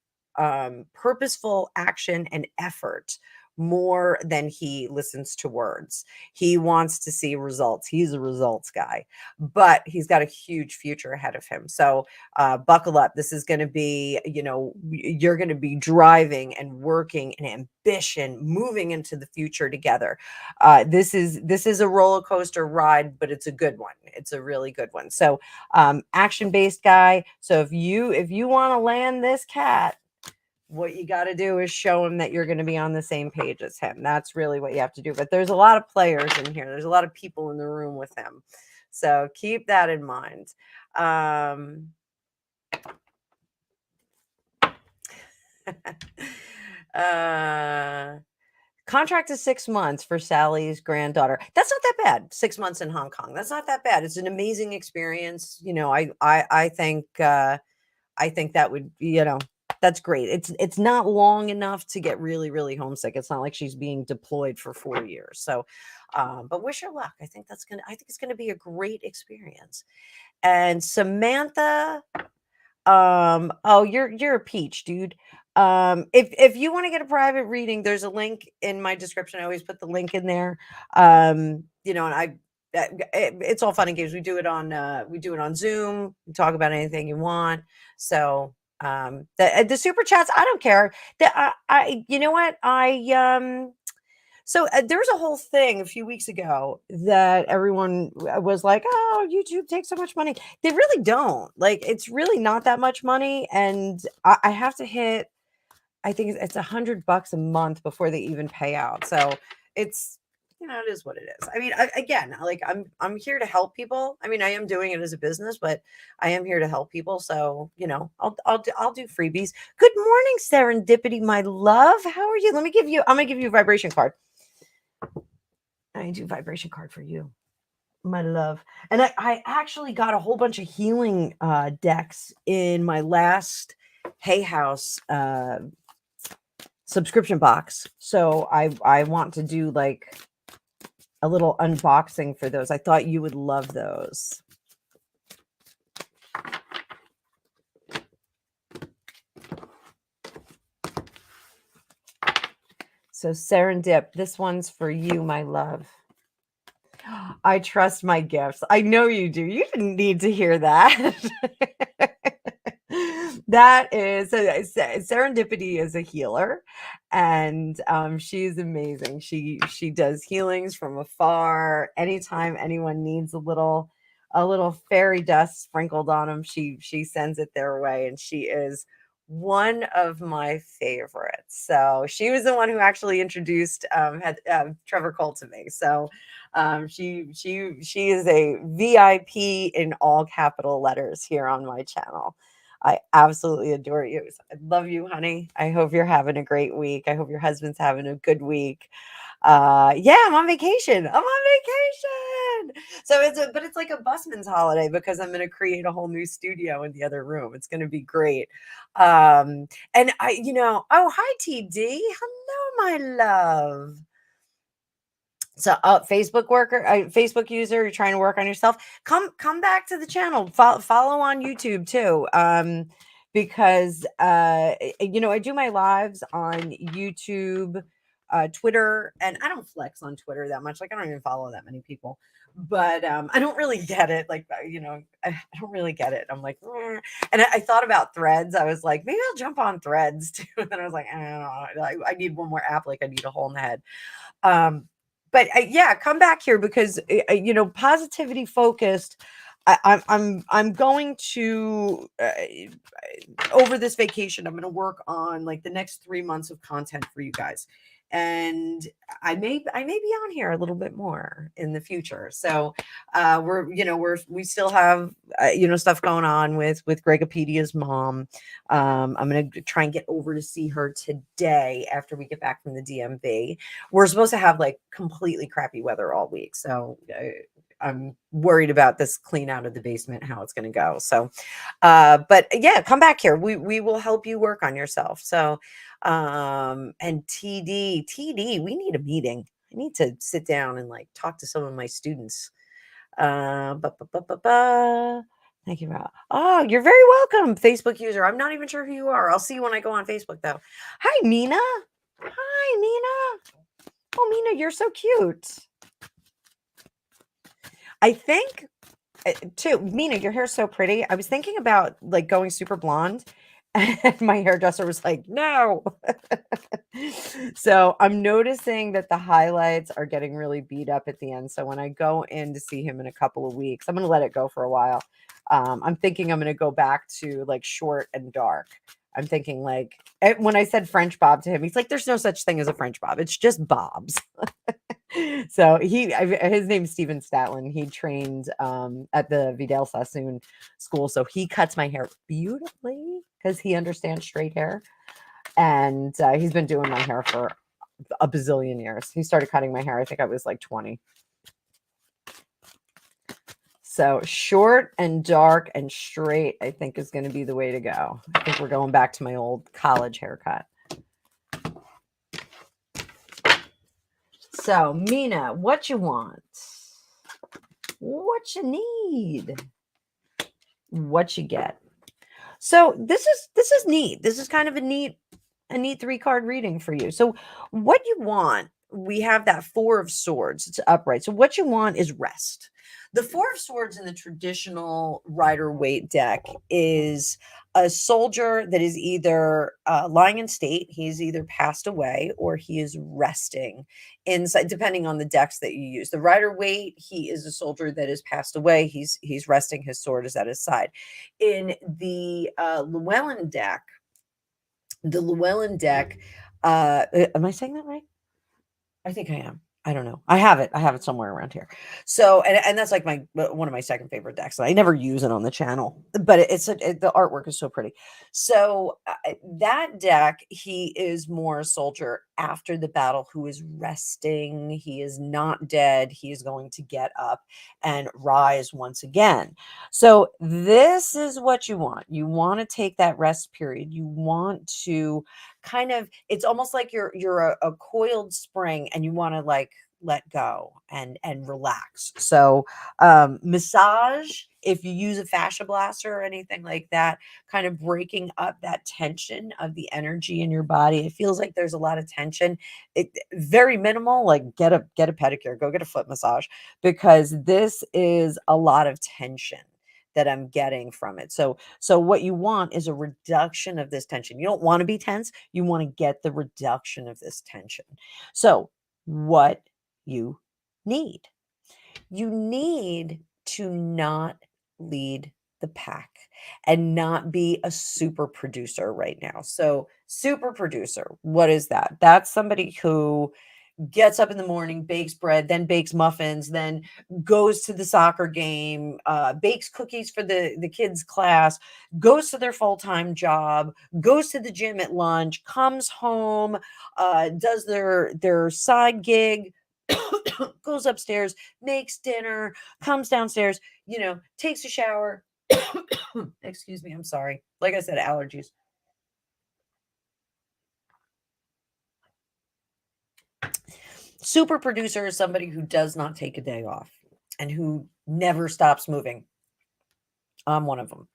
[SPEAKER 1] purposeful action and effort more than he listens to words. He wants to see results. He's a results guy, but he's got a huge future ahead of him. So buckle up. This is going to be, you're going to be driving and working and ambition, moving into the future together. This is a roller coaster ride, but it's a good one. It's a really good one. So action based guy. So if you want to land this cat, what you got to do is show him that you're going to be on the same page as him. That's really what you have to do. But there's a lot of players in here. There's a lot of people in the room with him. So keep that in mind. Contract is 6 months for Sally's granddaughter. That's not that bad. 6 months in Hong Kong. That's not that bad. It's an amazing experience. I think that would, that's great. It's not long enough to get really, really homesick. It's not like she's being deployed for 4 years. So, but wish her luck. I think it's gonna be a great experience. And Samantha, oh, you're a peach, dude. If you want to get a private reading, there's a link in my description. I always put the link in there. And it's all fun and games. We do it on Zoom. We talk about anything you want. So the super chats, I don't care. You know what? So there was a whole thing a few weeks ago that everyone was like, "Oh, YouTube takes so much money." They really don't. Like, it's really not that much money, and I have to hit, I think it's $100 a month before they even pay out. So it's it is what it is. I mean, again, like I'm here to help people. I mean, I am doing it as a business, but I am here to help people. So, I'll do freebies. Good morning, Serendipity, my love. How are you? I'm gonna give you a vibration card. I do vibration card for you, my love. And I actually got a whole bunch of healing decks in my last Hay House subscription box. So I want to do like a little unboxing for those. I thought you would love those. So Serendip, this one's for you, my love. I trust my gifts. I know you do. You didn't need to hear that. That is Serendipity is a healer, and she's amazing. She does healings from afar. Anytime anyone needs a little fairy dust sprinkled on them, she sends it their way, and she is one of my favorites. So she was the one who actually introduced Trevor Cole to me. So she is a VIP in all capital letters here on my channel. I absolutely adore you. I love you, honey. I hope you're having a great week. I hope your husband's having a good week. Yeah, I'm on vacation. So it's like a busman's holiday because I'm going to create a whole new studio in the other room. It's going to be great. And oh, hi TD. Hello, my love. So, Facebook user, you're trying to work on yourself. Come back to the channel. Follow on YouTube too, because I do my lives on YouTube, Twitter, and I don't flex on Twitter that much. Like I don't even follow that many people, but I don't really get it. Like I don't really get it. I'm like, and I thought about Threads. I was like, maybe I'll jump on Threads too. And then I was like, I don't know. I need one more app. Like I need a hole in the head. But yeah, come back here because positivity focused. I'm going to over this vacation. I'm going to work on like the next 3 months of content for you guys, and I may be on here a little bit more in the future. So we still have stuff going on with Gregopedia's mom. I'm going to try and get over to see her today after we get back from the DMV. We're supposed to have like completely crappy weather all week, so I'm worried about this clean out of the basement, how it's going to go. So, but yeah, come back here. We will help you work on yourself. So, and TD, we need a meeting. I need to sit down and like talk to some of my students. Thank you. Oh, you're very welcome, Facebook user. I'm not even sure who you are. I'll see you when I go on Facebook though. Hi, Mina. Hi, Mina. Oh, Mina, you're so cute. I think too, Mina, your hair's so pretty. I was thinking about like going super blonde, and my hairdresser was like, no. So I'm noticing that the highlights are getting really beat up at the end. So when I go in to see him in a couple of weeks, I'm going to let it go for a while. I'm thinking I'm going to go back to like short and dark. I'm thinking like when I said French bob to him, he's like, there's no such thing as a French bob. It's just bobs. So his name's Steven Statlin. He trained at the Vidal Sassoon school. So he cuts my hair beautifully because he understands straight hair. And he's been doing my hair for a bazillion years. He started cutting my hair, I think I was like 20. So short and dark and straight, I think is going to be the way to go. I think we're going back to my old college haircut. So Mina, what you want? What you need? What you get? So this is neat. This is kind of a neat 3-card reading for you. So what you want, we have that 4 of Swords. It's upright. So what you want is rest. The 4 of Swords in the traditional Rider-Waite deck is a soldier that is either lying in state, he's either passed away, or he is resting inside, depending on the decks that you use. The Rider-Waite, he is a soldier that is passed away. He's resting. His sword is at his side. In the Llewellyn deck, am I saying that right? I think I am. I don't know. I have it. I have it somewhere around here. So, and that's like my one of my second favorite decks. And I never use it on the channel, but the artwork is so pretty. So that deck, he is more a soldier after the battle who is resting. He is not dead. He is going to get up and rise once again. So this is what you want. You want to take that rest period. You want to kind of, it's almost like you're a coiled spring and you want to like let go and relax. So massage, if you use a fascia blaster or anything like that, kind of breaking up that tension of the energy in your body. It feels like there's a lot of tension. It very minimal, like get a pedicure, go get a foot massage, because this is a lot of tension that I'm getting from it. So what you want is a reduction of this tension. You don't want to be tense. You want to get the reduction of this tension. So what you need, you need to not lead the pack and not be a super producer right now. So super producer, what is that? That's somebody who gets up in the morning, bakes bread, then bakes muffins, then goes to the soccer game, bakes cookies for the kids' class, goes to their full-time job, goes to the gym at lunch, comes home, does their side gig, goes upstairs, makes dinner, comes downstairs, takes a shower. Excuse me, I'm sorry. Like I said, allergies. Super producer is somebody who does not take a day off and who never stops moving. I'm one of them.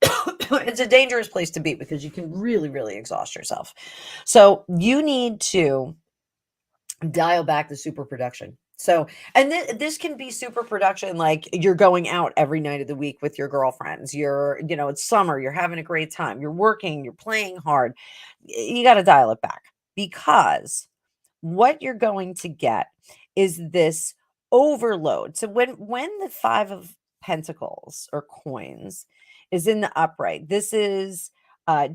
[SPEAKER 1] It's a dangerous place to be because you can really, really exhaust yourself. So you need to dial back the super production. So, and this can be super production, like you're going out every night of the week with your girlfriends. It's summer, you're having a great time, you're working, you're playing hard. You got to dial it back, because what you're going to get is this overload. So when the 5 of Pentacles or coins is in the upright, this is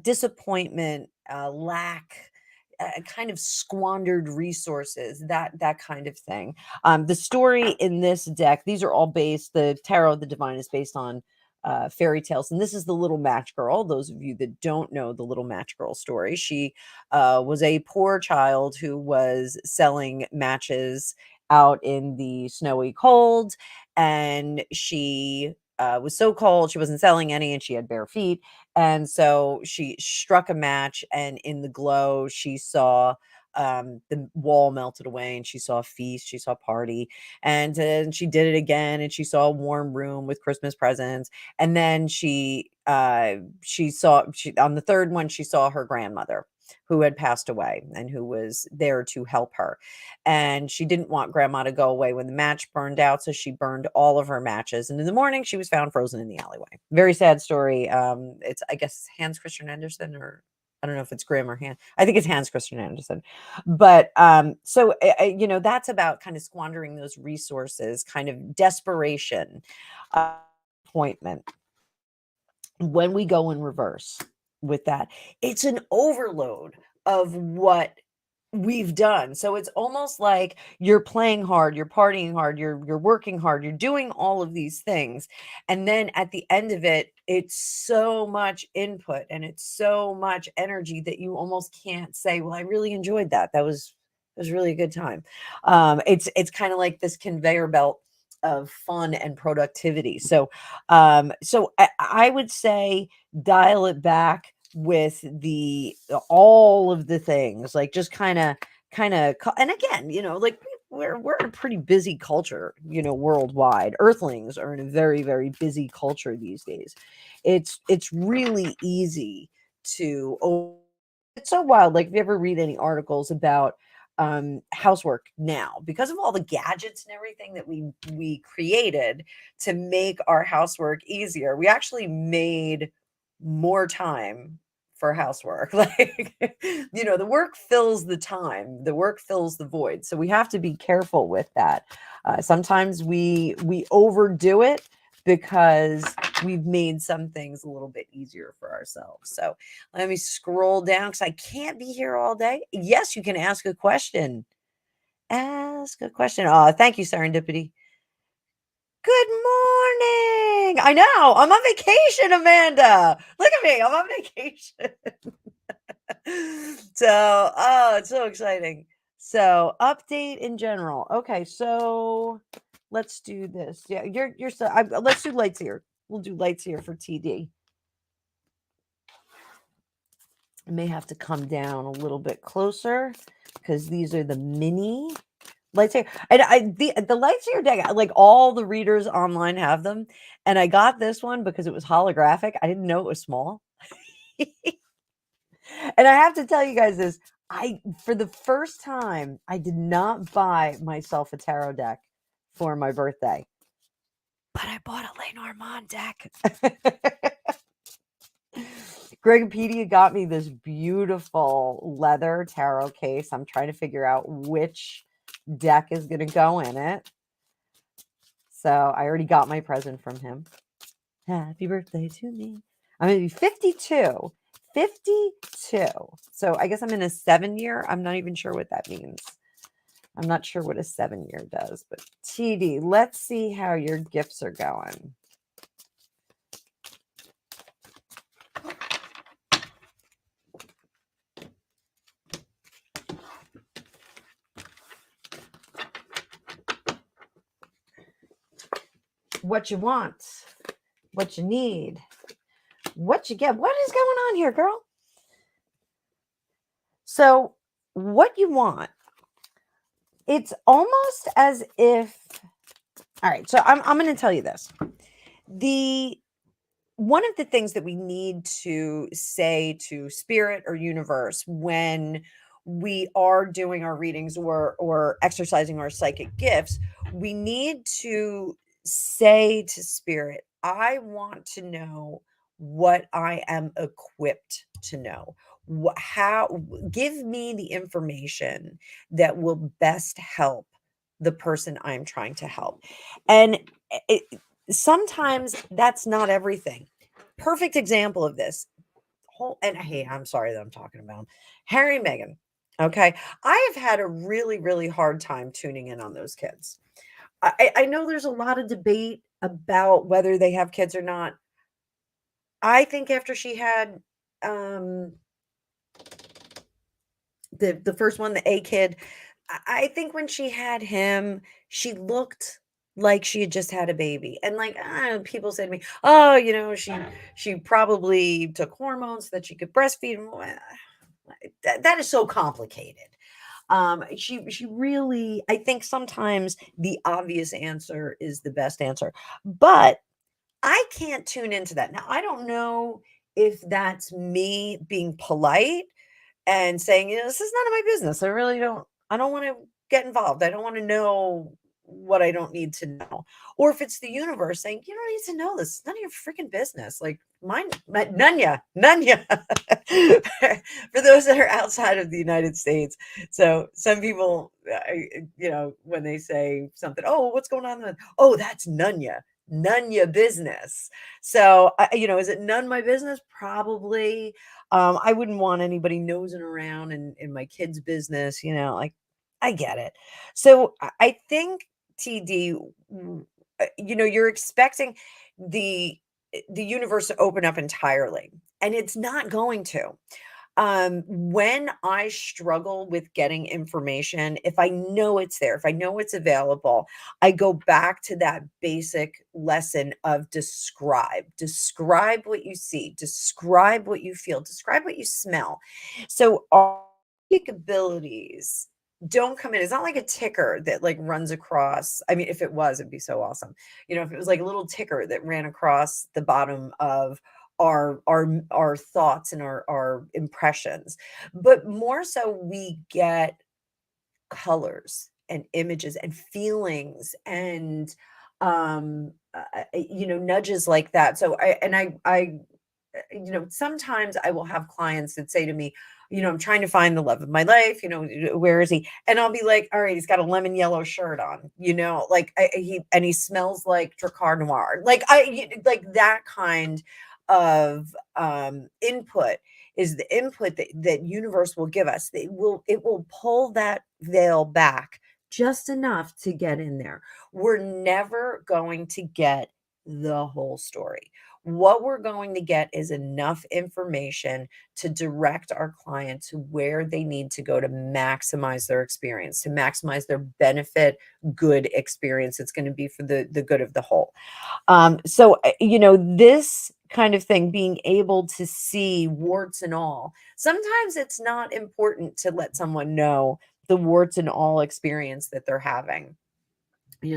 [SPEAKER 1] disappointment, lack, kind of squandered resources, that kind of thing. The story in this deck, these are all based, the Tarot of the Divine is based on fairy tales, and this is the Little Match Girl. Those of you that don't know the Little Match Girl story, she was a poor child who was selling matches out in the snowy cold, and she was so cold she wasn't selling any, and she had bare feet, and so she struck a match, and in the glow, she saw the wall melted away, and she saw a feast, she saw a party, and then she did it again, and she saw a warm room with Christmas presents, and then she saw on the third one she saw her grandmother who had passed away and who was there to help her. And she didn't want grandma to go away when the match burned out, so she burned all of her matches. And in the morning, she was found frozen in the alleyway. Very sad story. It's, I guess, Hans Christian Andersen, or I don't know if it's Grimm or Hans. I think it's Hans Christian Andersen. But that's about kind of squandering those resources, kind of desperation, appointment. When we go in reverse with that, it's an overload of what we've done. So it's almost like you're playing hard, you're partying hard, you're working hard, you're doing all of these things. And then at the end of it, it's so much input and it's so much energy that you almost can't say, well, I really enjoyed that. It was really a good time. It's kind of like this conveyor belt of fun and productivity. So I would say dial it back with all of the things, like just and again, like we're in a pretty busy culture, worldwide. Earthlings are in a very, very busy culture these days. It's really easy to it's so wild. Like, if you ever read any articles about housework now, because of all the gadgets and everything that we created to make our housework easier, we actually made more time for housework. Like, the work fills the time, the work fills the void. So we have to be careful with that. Sometimes we overdo it because we've made some things a little bit easier for ourselves. So let me scroll down because I can't be here all day. Yes, you can ask a question ask a question. Oh, thank you, Serendipity. Good morning. I know. I'm on vacation, Amanda. Look at me. I'm on vacation. So, oh, it's so exciting. So, update in general. Okay, so let's do this. Yeah, you're so. Let's do lights here. We'll do lights here for TD. I may have to come down a little bit closer because these are the mini lights here. And the lights here deck, like all the readers online have them, and I got this one because it was holographic. I didn't know it was small. And I have to tell you guys this. For the first time, I did not buy myself a tarot deck for my birthday, but I bought a Lenormand deck. Gregopedia got me this beautiful leather tarot case. I'm trying to figure out which deck is going to go in it. So I already got my present from him. Happy birthday to me. I'm going to be 52. 52. So I guess I'm in a 7-year. I'm not even sure what that means. I'm not sure what a 7-year does. But TD, let's see how your gifts are going. What you want, what you need, what you get. What is going on here, girl? So what you want, it's almost as if, all right, so I'm going to tell you this. One of the things that we need to say to spirit or universe when we are doing our readings or exercising our psychic gifts, we need to say to spirit, I want to know what I am equipped to know. How give me the information that will best help the person I'm trying to help. And sometimes that's not everything. Perfect example of this. And hey, I'm sorry that I'm talking about Harry and Meghan. Okay. I have had a really, really hard time tuning in on those kids. I know there's a lot of debate about whether they have kids or not. I think after she had the first one, the A kid, I think when she had him, she looked like she had just had a baby. And like people said to me, oh, she probably took hormones so that she could breastfeed. That is so complicated. She really, I think sometimes the obvious answer is the best answer, but I can't tune into that. Now, I don't know if that's me being polite and saying, this is none of my business. I don't want to get involved. I don't want to know what I don't need to know. Or if it's the universe saying, you don't need to know this. It's none of your freaking business. Like none ya. For those that are outside of the United States. So some people, when they say something, oh, what's going on? Oh, that's none ya business. So, is it none my business? Probably. I wouldn't want anybody nosing around in my kid's business, like I get it. So I think TD, you're expecting the the universe to open up entirely, and it's not going to. When I struggle with getting information, if I know it's there, if I know it's available, I go back to that basic lesson of describe what you see, describe what you feel, describe what you smell. So our abilities don't come in. It's not like a ticker that like runs across. I mean, if it was, it'd be so awesome. If it was like a little ticker that ran across the bottom of our thoughts and our impressions, but more so we get colors and images and feelings and nudges like that. So sometimes I will have clients that say to me, I'm trying to find the love of my life, where is he? And I'll be like, all right, he's got a lemon yellow shirt on, like he smells like Dracar Noir, like that kind of input is the input that universe will give us. It will pull that veil back just enough to get in there. We're never going to get the whole story. What we're going to get is enough information to direct our client to where they need to go to maximize their experience, to maximize their benefit, good experience. It's going to be for the good of the whole. This kind of thing, being able to see warts and all, sometimes it's not important to let someone know the warts and all experience that they're having.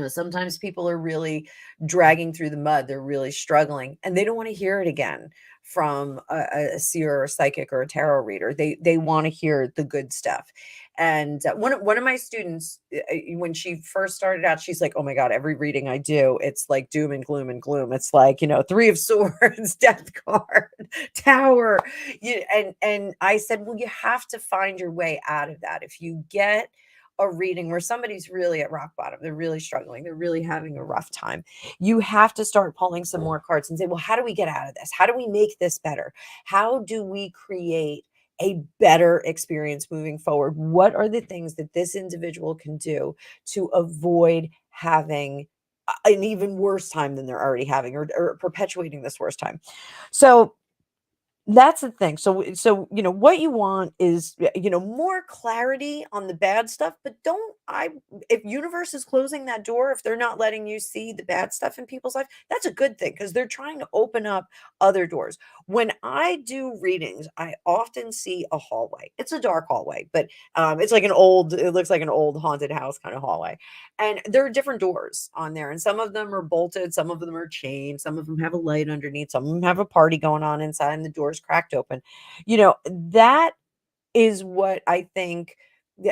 [SPEAKER 1] Sometimes people are really dragging through the mud. They're really struggling and they don't want to hear it again from a seer or a psychic or a tarot reader. They want to hear the good stuff. And one of my students, when she first started out, she's like, "Oh my God, every reading I do, it's like doom and gloom and gloom. It's like, Three of Swords, Death card, Tower." And I said, "Well, you have to find your way out of that. If you get a reading where somebody's really at rock bottom, they're really struggling, they're really having a rough time, you have to start pulling some more cards and say, well, how do we get out of this? How do we make this better? How do we create a better experience moving forward? What are the things that this individual can do to avoid having an even worse time than they're already having, or perpetuating this worst time?" So that's the thing. So what you want is more clarity on the bad stuff, but don't I if universe is closing that door, if they're not letting you see the bad stuff in people's life, that's a good thing because they're trying to open up other doors. When I do readings, I often see a hallway. It's a dark hallway, but it's like it looks like an old haunted house kind of hallway. And there are different doors on there, and some of them are bolted, some of them are chained, some of them have a light underneath, some of them have a party going on inside, and the door's cracked open. That is what I think.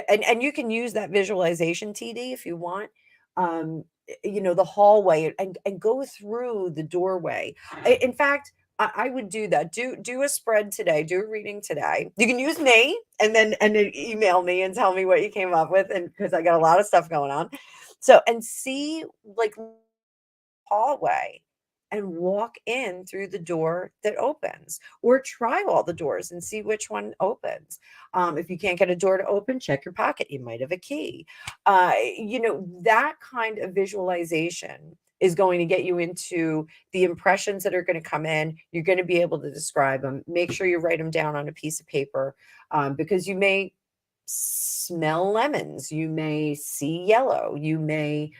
[SPEAKER 1] And you can use that visualization, TD, if you want. The hallway, and go through the doorway. In fact, I would do that. Do a spread today. Do a reading today. You can use me, and then email me and tell me what you came up with, and because I got a lot of stuff going on. So, and see, like, hallway and walk in through the door that opens, or try all the doors and see which one opens. If you can't get a door to open, check your pocket. You might have a key. That kind of visualization is going to get you into the impressions that are going to come in. You're going to be able to describe them. Make sure you write them down on a piece of paper, because you may smell lemons, you may see yellow, you may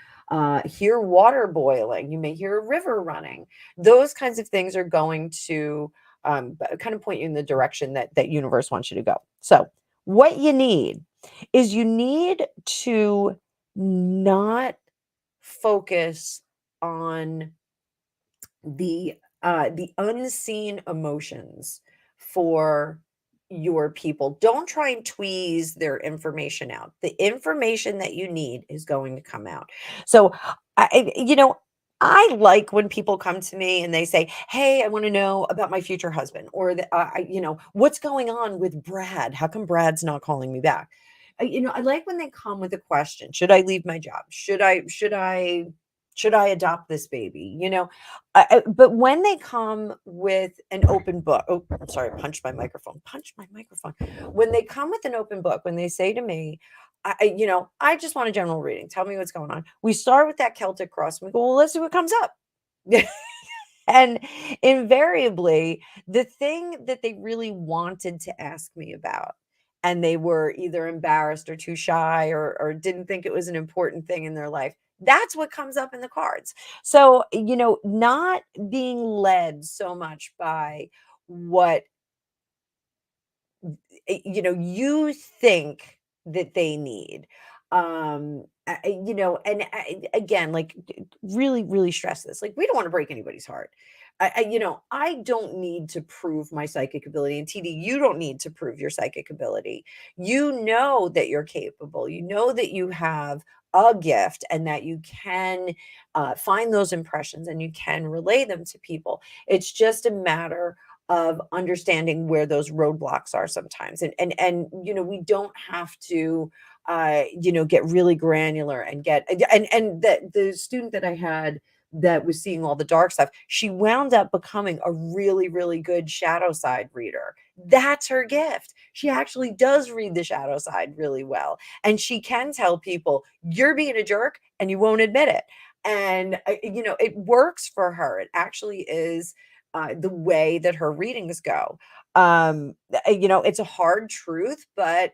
[SPEAKER 1] hear water boiling, you may hear a river running. Those kinds of things are going to kind of point you in the direction that universe wants you to go. So what you need is you need to not focus on the unseen emotions for your people. Don't try and tweeze their information out. The information that you need is going to come out. So I like when people come to me and they say, "Hey, I want to know about my future husband," or "What's going on with Brad? How come Brad's not calling me back?" I like when they come with a question. Should I leave my job? Should I adopt this baby? But when they come with an open book, oh, I'm sorry, punch my microphone. When they come with an open book, when they say to me, I just want a general reading. Tell me what's going on. We start with that Celtic cross. And we go, well, let's see what comes up. And invariably, the thing that they really wanted to ask me about, and they were either embarrassed or too shy, or didn't think it was an important thing in their life, that's what comes up in the cards. So, not being led so much by what you think that they need. Again, like, really, really stress this. Like, we don't want to break anybody's heart. I don't need to prove my psychic ability. And TD, you don't need to prove your psychic ability. You know that you're capable. You know that you have a gift, and that you can find those impressions and you can relay them to people. It's just a matter of understanding where those roadblocks are sometimes. And we don't have to get really granular and get and the student that I had that was seeing all the dark stuff, she wound up becoming a really, really good shadow side reader. That's her gift. She actually does read the shadow side really well. And she can tell people, you're being a jerk and you won't admit it. And, it works for her. It actually is the way that her readings go. It's a hard truth, but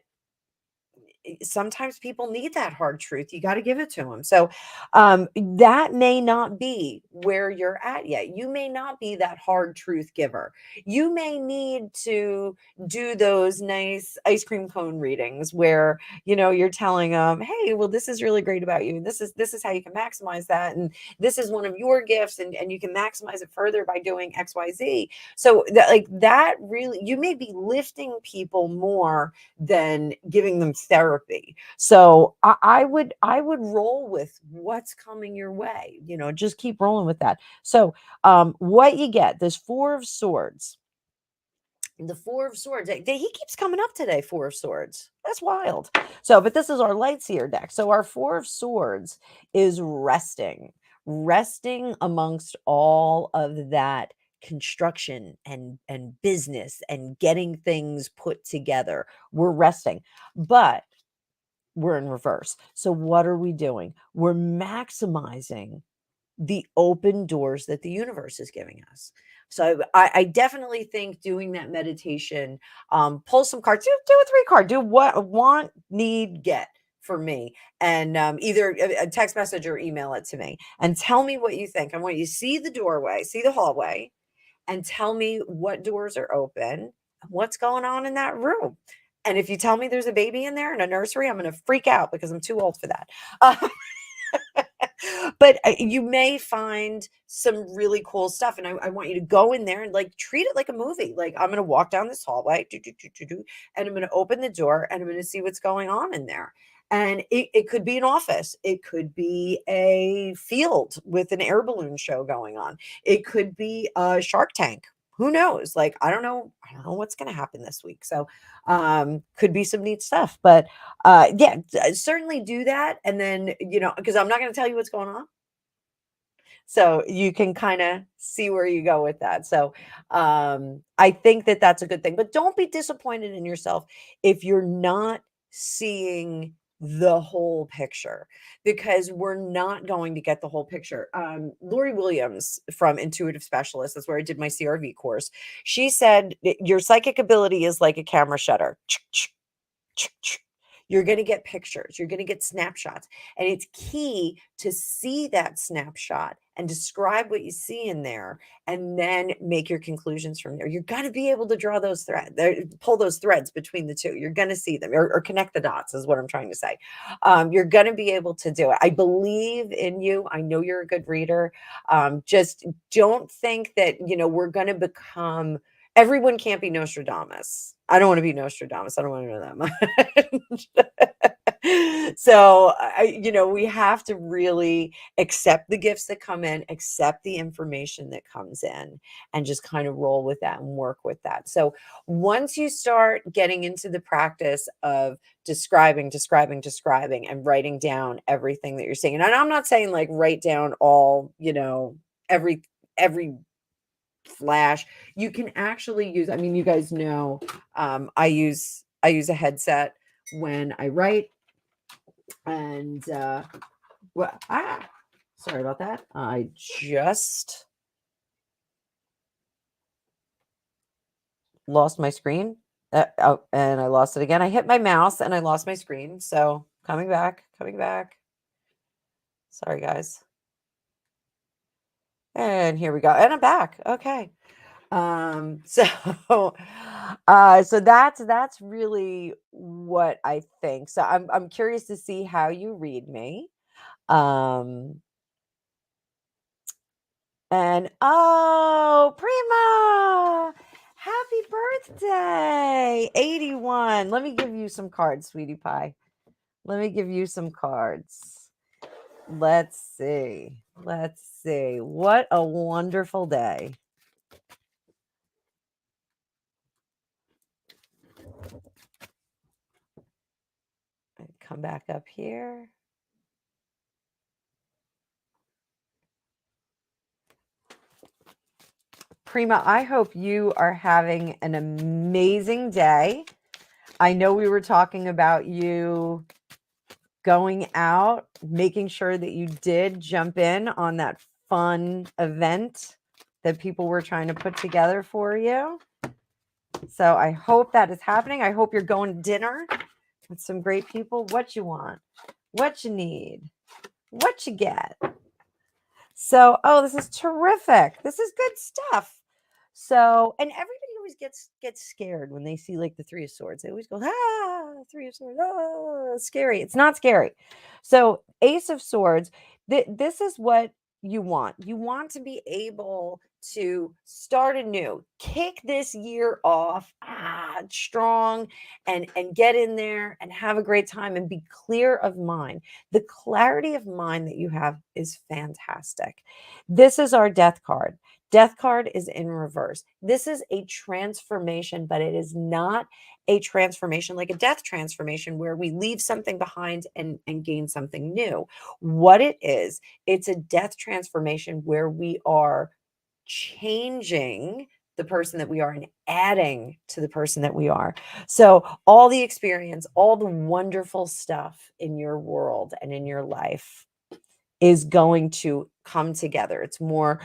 [SPEAKER 1] sometimes people need that hard truth. You got to give it to them. So that may not be where you're at yet. You may not be that hard truth giver. You may need to do those nice ice cream cone readings where you're telling them, hey, well, this is really great about you, and this is how you can maximize that, and this is one of your gifts, and you can maximize it further by doing XYZ. So that really, you may be lifting people more than giving them therapy. So I would roll with what's coming your way. Just keep rolling with that. So what you get, this Four of Swords. The Four of Swords. He keeps coming up today, Four of Swords. That's wild. So, but this is our Lightseer deck. So our Four of Swords is resting amongst all of that construction and business and getting things put together. We're resting, but we're in reverse. So what are we doing? We're maximizing the open doors that the universe is giving us. So I definitely think doing that meditation, pull some cards, do a 3 card, do what want, need, get for me, and either a text message or email it to me and tell me what you think. I want you to see the doorway, see the hallway, and tell me what doors are open, what's going on in that room. And if you tell me there's a baby in there in a nursery, I'm going to freak out because I'm too old for that. But you may find some really cool stuff, and I want you to go in there and treat it like a movie. Like, I'm going to walk down this hallway, and I'm going to open the door, and I'm going to see what's going on in there. And it could be an office, it could be a field with an air balloon show going on, it could be a Shark Tank. Who knows? I don't know what's going to happen this week. So could be some neat stuff. But yeah, certainly do that. And then, because I'm not going to tell you what's going on. So you can kind of see where you go with that. So I think that that's a good thing. But don't be disappointed in yourself if you're not seeing the whole picture, because we're not going to get the whole picture. Lori Williams from Intuitive Specialist, that's where I did my CRV course. She said your psychic ability is like a camera shutter. You're going to get pictures, you're going to get snapshots, and it's key to see that snapshot and describe what you see in there, and then make your conclusions from there. You're going to be able to draw those threads, pull those threads between the two. You're going to see them, or connect the dots, is what I'm trying to say. You're going to be able to do it. I believe in you. I know you're a good reader. Just don't think that we're going to become. Everyone can't be Nostradamus. I don't want to be Nostradamus. I don't want to know that much. So, we have to really accept the gifts that come in, accept the information that comes in, and just kind of roll with that and work with that. So once you start getting into the practice of describing, and writing down everything that you're seeing, and I'm not saying write down all, every flash. You can actually use, you guys know, I use a headset when I write, and sorry about that. I just lost my screen. And I lost it again. I hit my mouse and I lost my screen. So coming back. Sorry, guys. And here we go. And I'm back. Okay. So so that's really what I think. So I'm curious to see how you read me. And oh, Prima, happy birthday, 81. Let me give you some cards, sweetie pie. Let me give you some cards. Let's see. What a wonderful day. Come back up here. Prima, I hope you are having an amazing day. I know we were talking about you going out, making sure that you did jump in on that fun event that people were trying to put together for you. So I hope that is happening. I hope you're going to dinner with some great people. What you want, what you need, what you get. So, oh, this is terrific. This is good stuff. So, and everybody always gets scared when they see like the Three of Swords. They always go, Three of Swords, scary. It's not scary. So, Ace of Swords, this is what you want. You want to be able to start anew, kick this year off strong, and get in there and have a great time and be clear of mind. The clarity of mind that you have is fantastic. This is our death card. Death card is in reverse. This is a transformation, but it is not a transformation like a death transformation where we leave something behind and gain something new. What it is, it's a death transformation where we are changing the person that we are and adding to the person that we are. So all the experience, all the wonderful stuff in your world and in your life is going to come together. It's more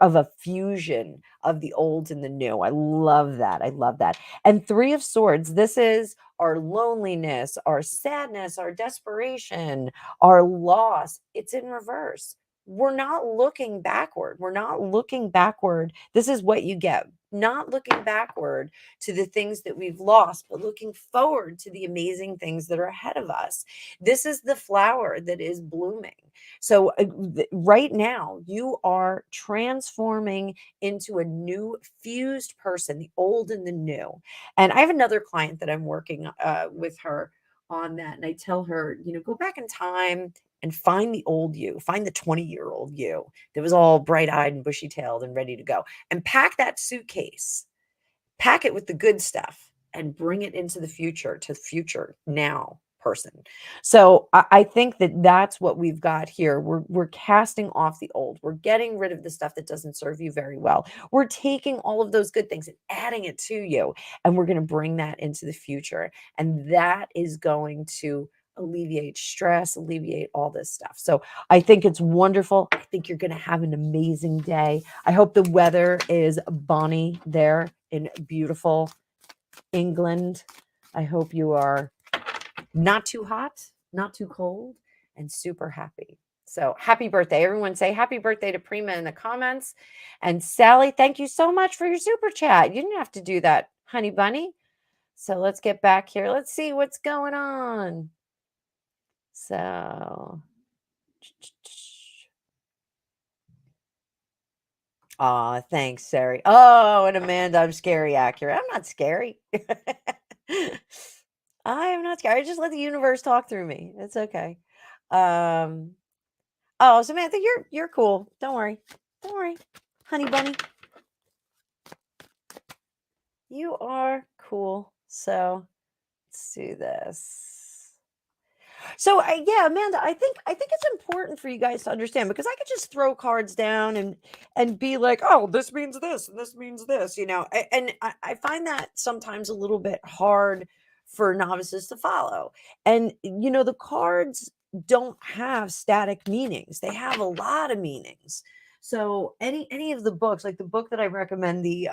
[SPEAKER 1] of a fusion of the old and the new. I love that. I love that. And Three of Swords, this is our loneliness, our sadness, our desperation, our loss. It's in reverse. We're not looking backward. We're not looking backward. This is what you get. Not looking backward to the things that we've lost, but looking forward to the amazing things that are ahead of us. This is the flower that is blooming. So right now, you are transforming into a new fused person, the old and the new. And I have another client that I'm working with her on that. And I tell her, go back in time and find the old you, find the 20-year-old you that was all bright-eyed and bushy-tailed and ready to go, and pack that suitcase, pack it with the good stuff, and bring it into the future, to the future now person. So I think that that's what we've got here. We're casting off the old. We're getting rid of the stuff that doesn't serve you very well. We're taking all of those good things and adding it to you, and we're going to bring that into the future. And that is going to alleviate stress, alleviate all this stuff. So I think it's wonderful. I think you're going to have an amazing day. I hope the weather is bonny there in beautiful England. I hope you are not too hot, not too cold, and super happy. So happy birthday. Everyone say happy birthday to Prima in the comments. And Sally, thank you so much for your super chat. You didn't have to do that, honey bunny. So let's get back here. Let's see what's going on. So, thanks, Sari. Oh, and Amanda, I'm scary accurate. I'm not scary. I am not scary. I just let the universe talk through me. It's okay. Oh, Samantha, you're cool. Don't worry. Don't worry, honey bunny. You are cool. So let's do this. So yeah, Amanda, I think it's important for you guys to understand, because I could just throw cards down and be like, oh, this means this and this means this, and I find that sometimes a little bit hard for novices to follow. And the cards don't have static meanings; they have a lot of meanings. So any of the books, like the book that I recommend, the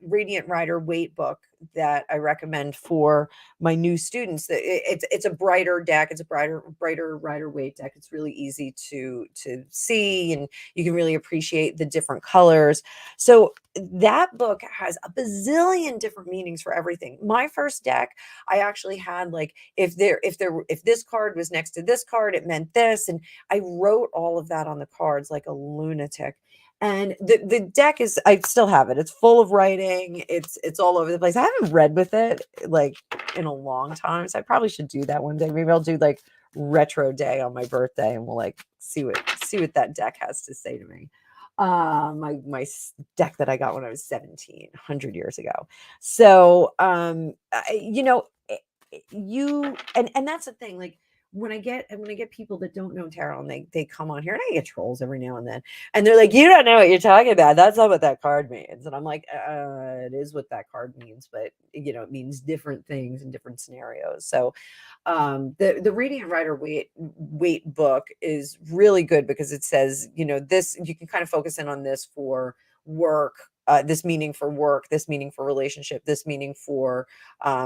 [SPEAKER 1] Radiant Rider Weight book that I recommend for my new students, it's a brighter deck. It's a brighter Rider Weight deck. It's really easy to see, and you can really appreciate the different colors. So that book has a bazillion different meanings for everything. My first deck, I actually had like, if this card was next to this card, it meant this, and I wrote all of that on the cards like a lunatic. And the deck is, I still have it. It's full of writing. It's all over the place. I haven't read with it like in a long time, so I probably should do that one day. Maybe I'll do like retro day on my birthday, and we'll like see what that deck has to say to me. My deck that I got when I was 17, 100 years ago. So you and that's the thing, like, when I get people that don't know tarot and they come on here, and I get trolls every now and then, and they're like, "You don't know what you're talking about. That's not what that card means." And I'm like, "It is what that card means, but it means different things in different scenarios." So, the reading and Rider Waite book is really good because it says, this you can kind of focus in on this for work, this meaning for work, this meaning for relationship, this meaning for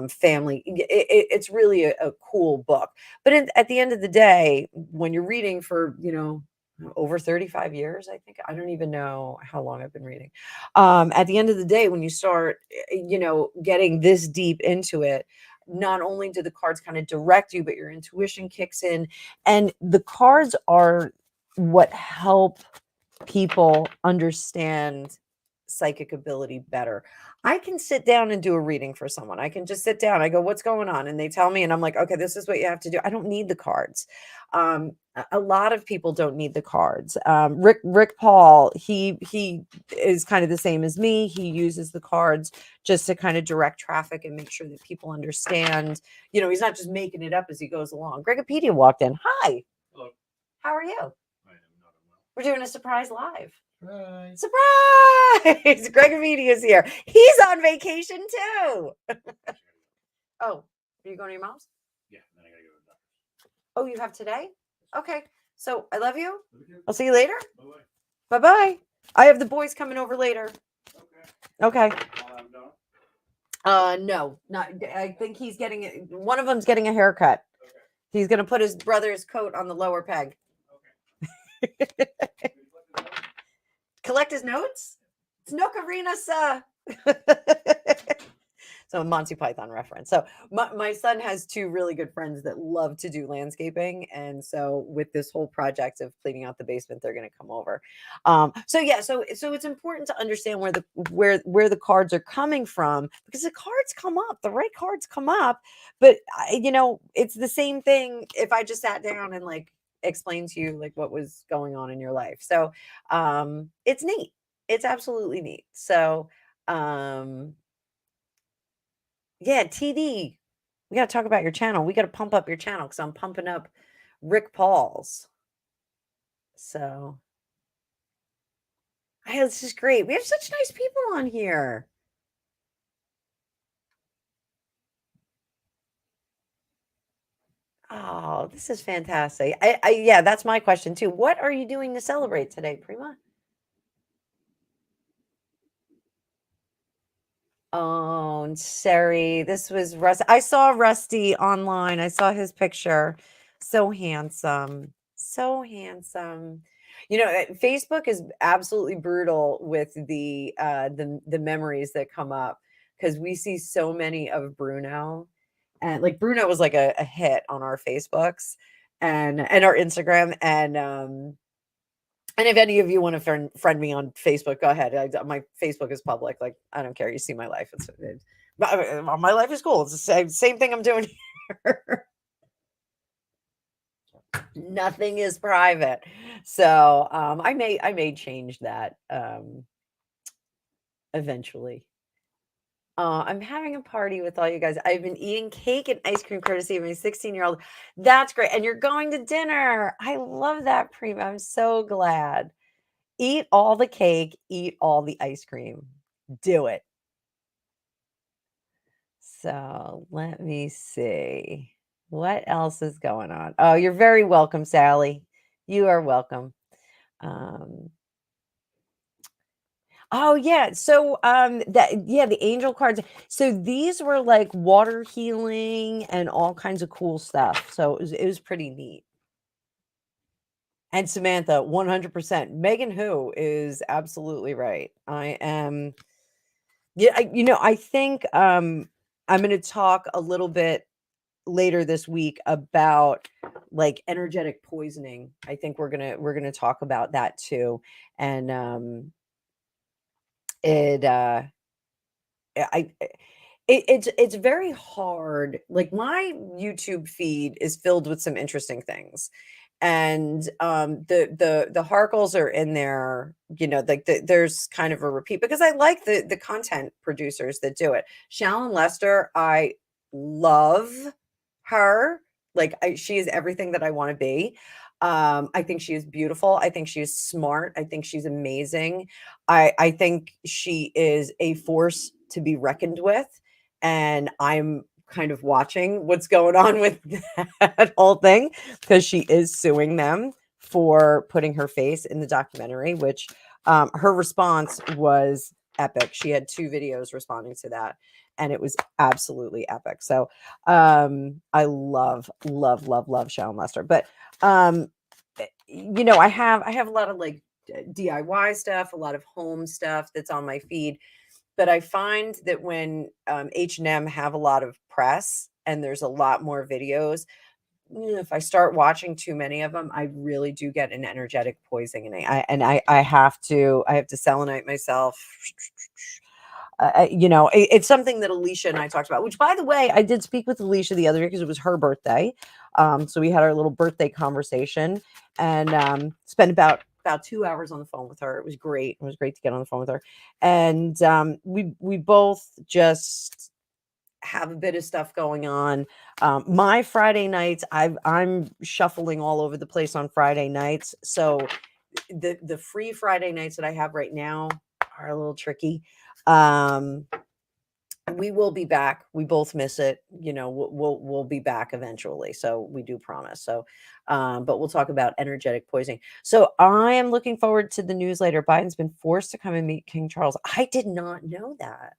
[SPEAKER 1] family. It's really a cool book. But at the end of the day, when you're reading for, over 35 years, I think, I don't even know how long I've been reading. At the end of the day, when you start, getting this deep into it, not only do the cards kind of direct you, but your intuition kicks in. And the cards are what help people understand psychic ability better. I can sit down and do a reading for someone. I can just sit down. I go, "What's going on?" And they tell me, and I'm like, "Okay, this is what you have to do." I don't need the cards. A lot of people don't need the cards. Rick Paul, he is kind of the same as me. He uses the cards just to kind of direct traffic and make sure that people understand. He's not just making it up as he goes along. Gregopedia walked in. Hi.
[SPEAKER 2] Hello.
[SPEAKER 1] How are you?
[SPEAKER 2] I am not well.
[SPEAKER 1] We're doing a surprise live.
[SPEAKER 2] Surprise.
[SPEAKER 1] Surprise! Gregopedia is here. He's on vacation too. Oh, are you going to your mom's?
[SPEAKER 2] Yeah, then I gotta go to the doctor's.
[SPEAKER 1] Oh, you have today? Okay. So I love you.
[SPEAKER 2] Love you.
[SPEAKER 1] I'll see you later.
[SPEAKER 2] Bye-bye.
[SPEAKER 1] Bye-bye. I have the boys coming over later.
[SPEAKER 2] Okay.
[SPEAKER 1] Okay.
[SPEAKER 2] I'll have done.
[SPEAKER 1] No, not. I think he's getting it. One of them's getting a haircut.
[SPEAKER 2] Okay.
[SPEAKER 1] He's gonna put his brother's coat on the lower peg.
[SPEAKER 2] Okay.
[SPEAKER 1] Collect his notes. It's Nokarina's. So a Monty Python reference. So my son has two really good friends that love to do landscaping, and so with this whole project of cleaning out the basement, they're going to come over. So it's important to understand where the cards are coming from, because the cards come up, the right cards come up, but it's the same thing if I just sat down and explain to you what was going on in your life. So it's neat. It's absolutely neat. So yeah, TD, we got to talk about your channel. We got to pump up your channel because I'm pumping up Rick Paul's. So, this is great. We have such nice people on here. Oh, this is fantastic. Yeah, that's my question too. What are you doing to celebrate today, Prima? Oh, and Sherry, this was Rusty. I saw Rusty online. I saw his picture. So handsome. So handsome. Facebook is absolutely brutal with the memories that come up, because we see so many of Bruno. And Bruno was like a hit on our Facebooks and our Instagram. And if any of you want to friend me on Facebook, go ahead. My Facebook is public. I don't care. You see my life. My life is cool. It's the same thing I'm doing here. Nothing is private. So I may change that eventually. I'm having a party with all you guys. I've been eating cake and ice cream courtesy of my 16-year-old. That's great. And you're going to dinner. I love that, Prima. I'm so glad. Eat all the cake, eat all the ice cream. Do it. So let me see. What else is going on? Oh, you're very welcome, Sally. You are welcome. Oh yeah. So the angel cards. So these were like water healing and all kinds of cool stuff. So it was pretty neat. And Samantha, 100%. Megan Who is absolutely right. I am. Yeah, I think I'm going to talk a little bit later this week about energetic poisoning. I think we're going to talk about that too. And it it's very hard. My YouTube feed is filled with some interesting things, and the Harkles are in there. There's kind of a repeat, because I like the content producers that do it. Shallon Lester, I love her. Like she is everything that I want to be. I think she is beautiful. I think she is smart. I think she's amazing. I think she is a force to be reckoned with. And I'm kind of watching what's going on with that whole thing because she is suing them for putting her face in the documentary, which her response was epic. She had 2 videos responding to that, and it was absolutely epic. So I love Sharon Lester. But I have a lot of like DIY stuff, a lot of home stuff that's on my feed. But I find that when H&M have a lot of press and there's a lot more videos, if I start watching too many of them, I really do get an energetic poisoning. I have to selenite myself. It's something that Alicia and I talked about, which, by the way, I did speak with Alicia the other day because it was her birthday. So we had our little birthday conversation and spent about 2 hours on the phone with her. It was great. It was great to get on the phone with her. And we both just have a bit of stuff going on. My Friday nights, I'm shuffling all over the place on Friday nights. So the free Friday nights that I have right now are a little tricky. We will be back. We both miss it. We'll be back eventually. So we do promise. So, but we'll talk about energetic poisoning. So I am looking forward to the news later. Biden's been forced to come and meet King Charles. I did not know that.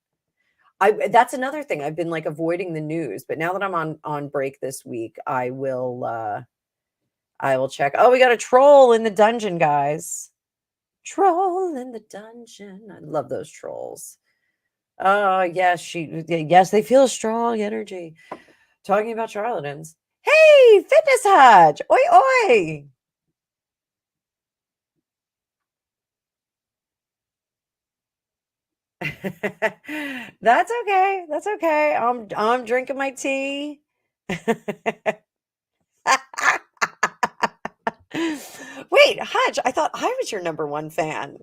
[SPEAKER 1] That's another thing. I've been like avoiding the news, but now that I'm on break this week, I will check. Oh, we got a troll in the dungeon, guys. Troll in the dungeon. I love those trolls. Oh, yes, they feel strong energy. Talking about charlatans. Hey, Fitness Hutch. Oi, oi. That's okay. That's okay. I'm drinking my tea. Wait, Hutch, I thought I was your number one fan.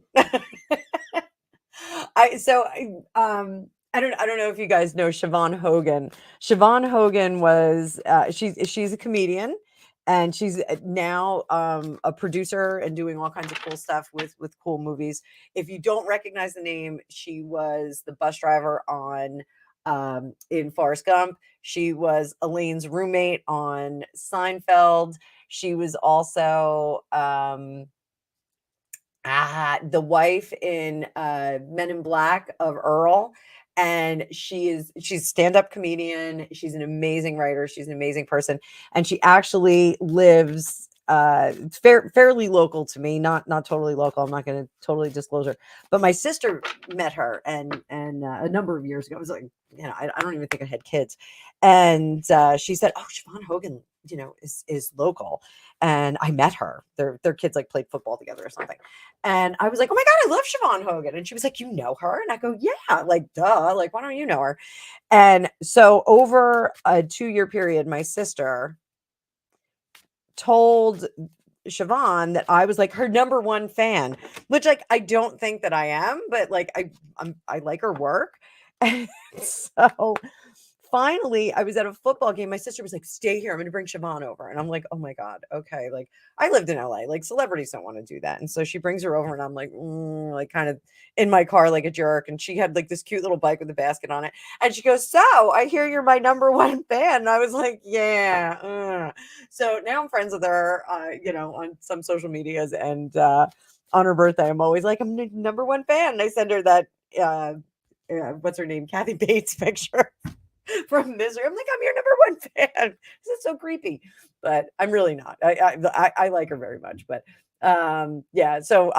[SPEAKER 1] I don't know if you guys know Siobhan Hogan. Siobhan Hogan was she's a comedian and she's now a producer and doing all kinds of cool stuff with cool movies. If you don't recognize the name, she was the bus driver on in Forrest Gump. She was Elaine's roommate on Seinfeld. She was also the wife in Men in Black of Earl. And she's stand-up comedian. She's an amazing writer. She's an amazing person. And she actually lives fairly local to me, not totally local. I'm not going to totally disclose her. But my sister met her and a number of years ago. I was like, I don't even think I had kids. And she said, "Oh, Siobhan Hogan, is local." And I met her. Their kids like played football together or something. And I was like, "Oh my God, I love Siobhan Hogan." And she was like, "You know her?" And I go, "Yeah, like, duh. Like, why don't you know her?" And so over a 2-year period, my sister told Siobhan that I was like her number one fan, which like I don't think that I am, but like I like her work. And so finally, I was at a football game. My sister was like, "Stay here. I'm going to bring Siobhan over." And I'm like, "Oh my God. Okay." Like I lived in LA, like celebrities don't want to do that. And so she brings her over and I'm like, like kind of in my car, like a jerk. And she had like this cute little bike with a basket on it. And she goes, "So I hear you're my number one fan." And I was like, "Yeah." So now I'm friends with her, on some social medias and, on her birthday, I'm always like, "I'm the number one fan." And I send her that, what's her name? Kathy Bates picture from Misery. I'm like, "I'm your number one fan." This is so creepy, but I'm really not. I like her very much, but yeah. So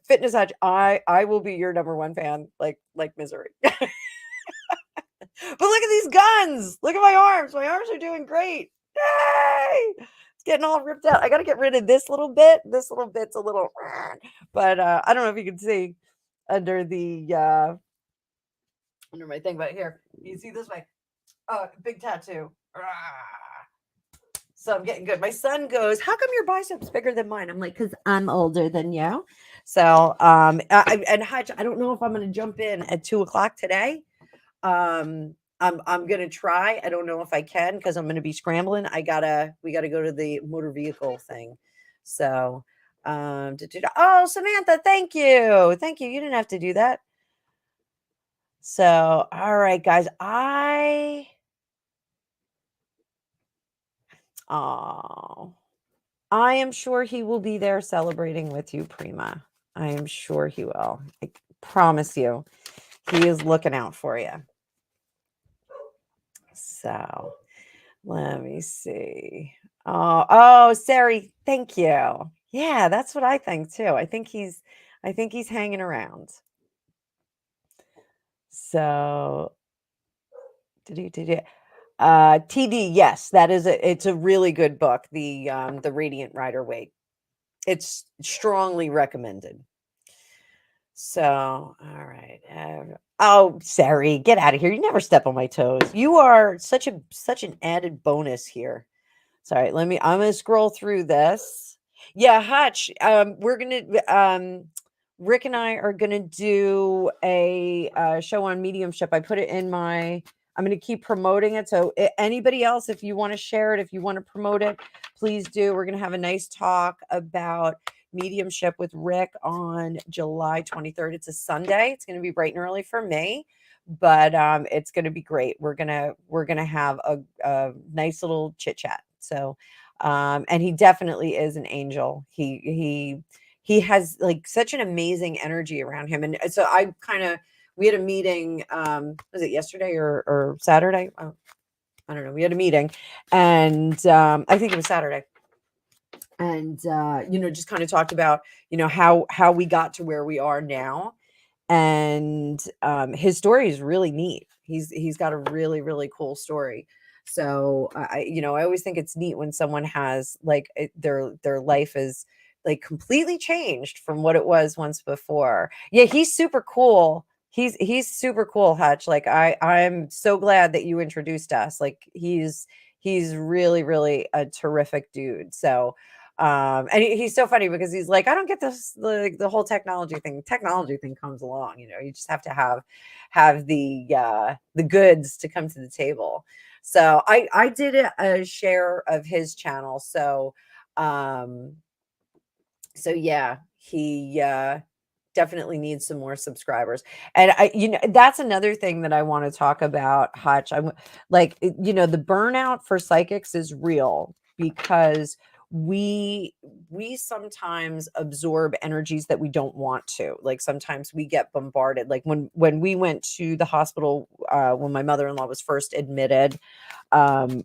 [SPEAKER 1] Fitness Hutch, I will be your number one fan, like Misery. But look at these guns. Look at my arms. My arms are doing great. Yay! It's getting all ripped out. I got to get rid of this little bit. This little bit's a little, but I don't know if you can see under the under my thing, but here you can see this way. Big tattoo. So I'm getting good. My son goes, "How come your biceps bigger than mine?" I'm like, "Because I'm older than you." So and Hutch, I don't know if I'm going to jump in at 2:00 today. I'm gonna try. I don't know if I can because I'm gonna be scrambling. We gotta go to the motor vehicle thing. So oh, Samantha, thank you. Thank you. You didn't have to do that. So, all right, guys. Oh, I am sure he will be there celebrating with you, Prima. I am sure he will. I promise you. He is looking out for you. So let me see. Oh, Sari, thank you. Yeah, that's what I think too. I think he's hanging around. So TD, yes, it's a really good book. The Radiant Rider Waite. It's strongly recommended. So, all right. Oh, Sari, get out of here. You never step on my toes. You are such an added bonus here. Sorry, I'm gonna scroll through this. Yeah, Hutch. Rick and I are gonna do a show on mediumship. I put it in my. I'm gonna keep promoting it. So anybody else, if you want to share it, if you want to promote it, please do. We're gonna have a nice talk about mediumship with Rick on July 23rd. It's a Sunday. It's gonna be bright and early for me, but it's gonna be great. We're gonna have a nice little chit chat. So, and he definitely is an angel. He has like such an amazing energy around him. And so we had a meeting, was it yesterday or Saturday? Oh, I don't know. We had a meeting and I think it was Saturday. And, just kind of talked about, how we got to where we are now. And his story is really neat. He's got a really, really cool story. So I always think it's neat when someone has like their life is like completely changed from what it was once before. Yeah, he's super cool. He's super cool, Hutch. Like I'm so glad that you introduced us. Like he's really, really a terrific dude. So and he's so funny because he's like, I don't get this the whole technology thing comes along, you just have to have the goods to come to the table. So I did a share of his channel. So yeah, he definitely needs some more subscribers. And that's another thing that I want to talk about, Hutch. I'm like, the burnout for psychics is real because we sometimes absorb energies that we don't want to. Like sometimes we get bombarded. Like when we went to the hospital when my mother-in-law was first admitted, we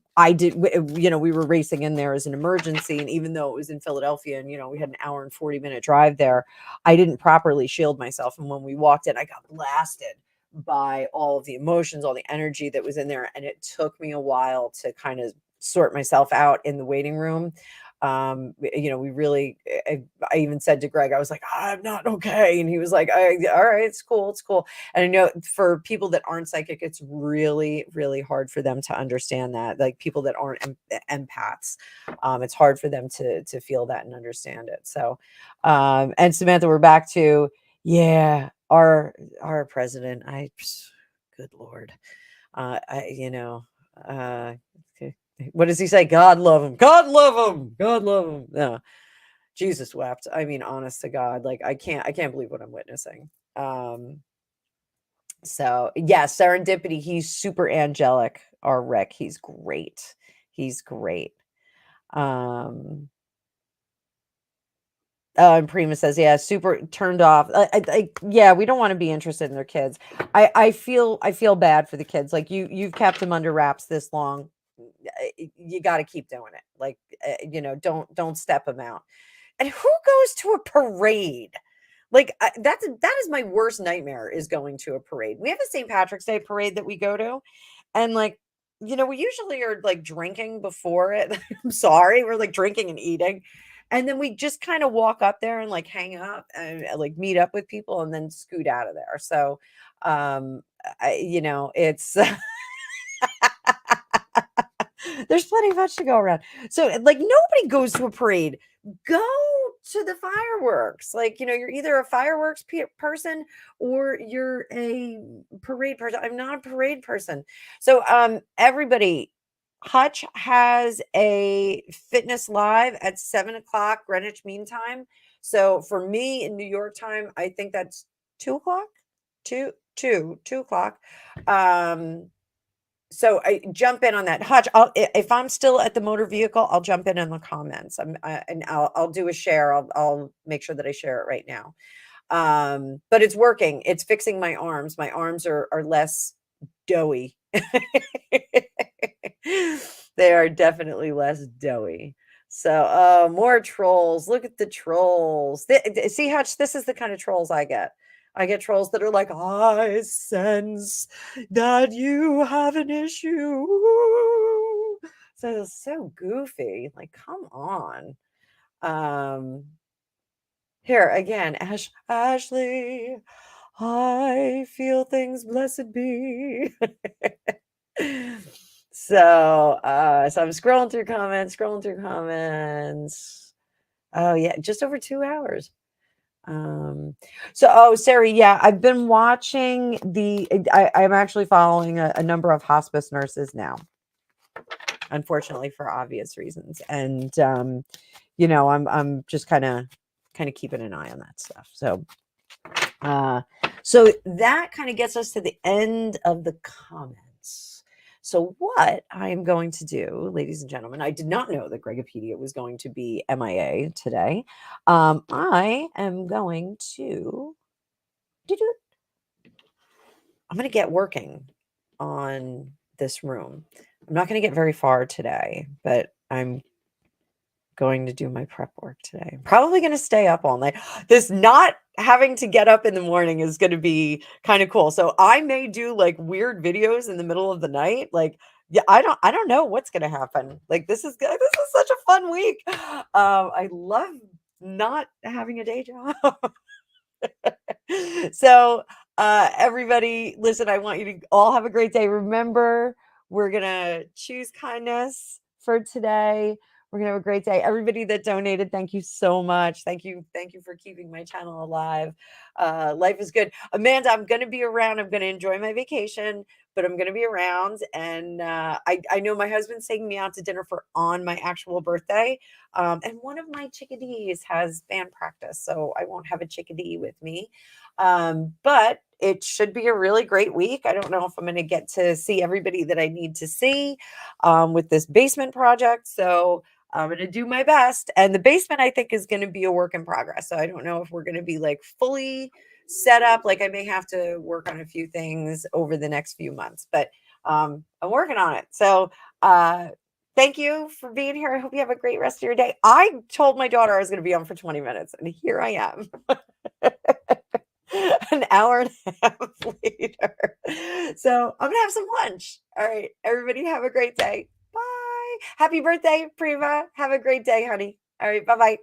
[SPEAKER 1] were racing in there as an emergency, and even though it was in Philadelphia and we had an hour and 40-minute drive there, I didn't properly shield myself, and when we walked in I got blasted by all of the emotions, all the energy that was in there, and it took me a while to kind of sort myself out in the waiting room. We really, I even said to Greg, I was like, I'm not okay. And he was like, all right, it's cool. And I know for people that aren't psychic, it's really, really hard for them to understand that. Like people that aren't empaths, it's hard for them to feel that and understand it. So, and Samantha, we're back to, yeah, our president. Good Lord. What does he say? God love him. God love him. God love him. No, Jesus wept. I mean, honest to God, like I can't believe what I'm witnessing. So yeah, serendipity. He's super angelic. Our Rick. He's great. He's great. And Prima says, yeah, super turned off. Yeah, we don't want to be interested in their kids. I feel bad for the kids. Like you've kept them under wraps this long. You got to keep doing it. Like, don't step them out. And who goes to a parade? Like that is my worst nightmare, is going to a parade. We have a St. Patrick's Day parade that we go to. And like, we usually are like drinking before it. I'm sorry. We're like drinking and eating. And then we just kind of walk up there and like hang out and like meet up with people and then scoot out of there. So, it's there's plenty of much to go around. So like nobody goes to a parade. Go to the fireworks. Like, you're either a fireworks person or you're a parade person. I'm not a parade person. So, everybody, Hutch has a fitness live at 7 o'clock Greenwich Mean Time. So for me in New York time, I think that's 2 o'clock, 2 o'clock. So I jump in on that. Hutch, if I'm still at the motor vehicle, I'll jump in the comments. And I'll do a share. I'll make sure that I share it right now. But it's working. It's fixing my arms. My arms are less doughy. They are definitely less doughy. So, more trolls. Look at the trolls. See, Hutch, this is the kind of trolls I get. I get trolls that are like, I sense that you have an issue. So it's so goofy. Like, come on. Here again, Ashley, I feel things, blessed be. So I'm scrolling through comments. Oh yeah, just over 2 hours. Sarah, yeah, I've been watching I'm actually following a number of hospice nurses now, unfortunately for obvious reasons. And I'm just kind of keeping an eye on that stuff. So that kind of gets us to the end of the comments. So what I am going to do, ladies and gentlemen, I did not know that Gregopedia was going to be MIA today. I am going to I'm going to get working on this room. I'm not going to get very far today, but I'm going to do my prep work today. I'm probably going to stay up all night. This not having to get up in the morning is going to be kind of cool. So I may do like weird videos in the middle of the night. Like, yeah, I don't know what's going to happen. Like, this is such a fun week. I love not having a day job. So, everybody, listen, I want you to all have a great day. Remember, we're going to choose kindness for today. We're going to have a great day. Everybody that donated, thank you so much. Thank you. Thank you for keeping my channel alive. Life is good. Amanda, I'm going to be around. I'm going to enjoy my vacation, but I'm going to be around. And I know my husband's taking me out to dinner on my actual birthday. And one of my chickadees has band practice, so I won't have a chickadee with me. But it should be a really great week. I don't know if I'm going to get to see everybody that I need to see with this basement project. So I'm going to do my best. And the basement, I think, is going to be a work in progress. So I don't know if we're going to be like fully set up. Like, I may have to work on a few things over the next few months, but I'm working on it. So thank you for being here. I hope you have a great rest of your day. I told my daughter I was going to be on for 20 minutes, and here I am. An hour and a half later. So I'm going to have some lunch. All right. Everybody have a great day. Bye. Happy birthday, Prima. Have a great day, honey. All right. Bye-bye.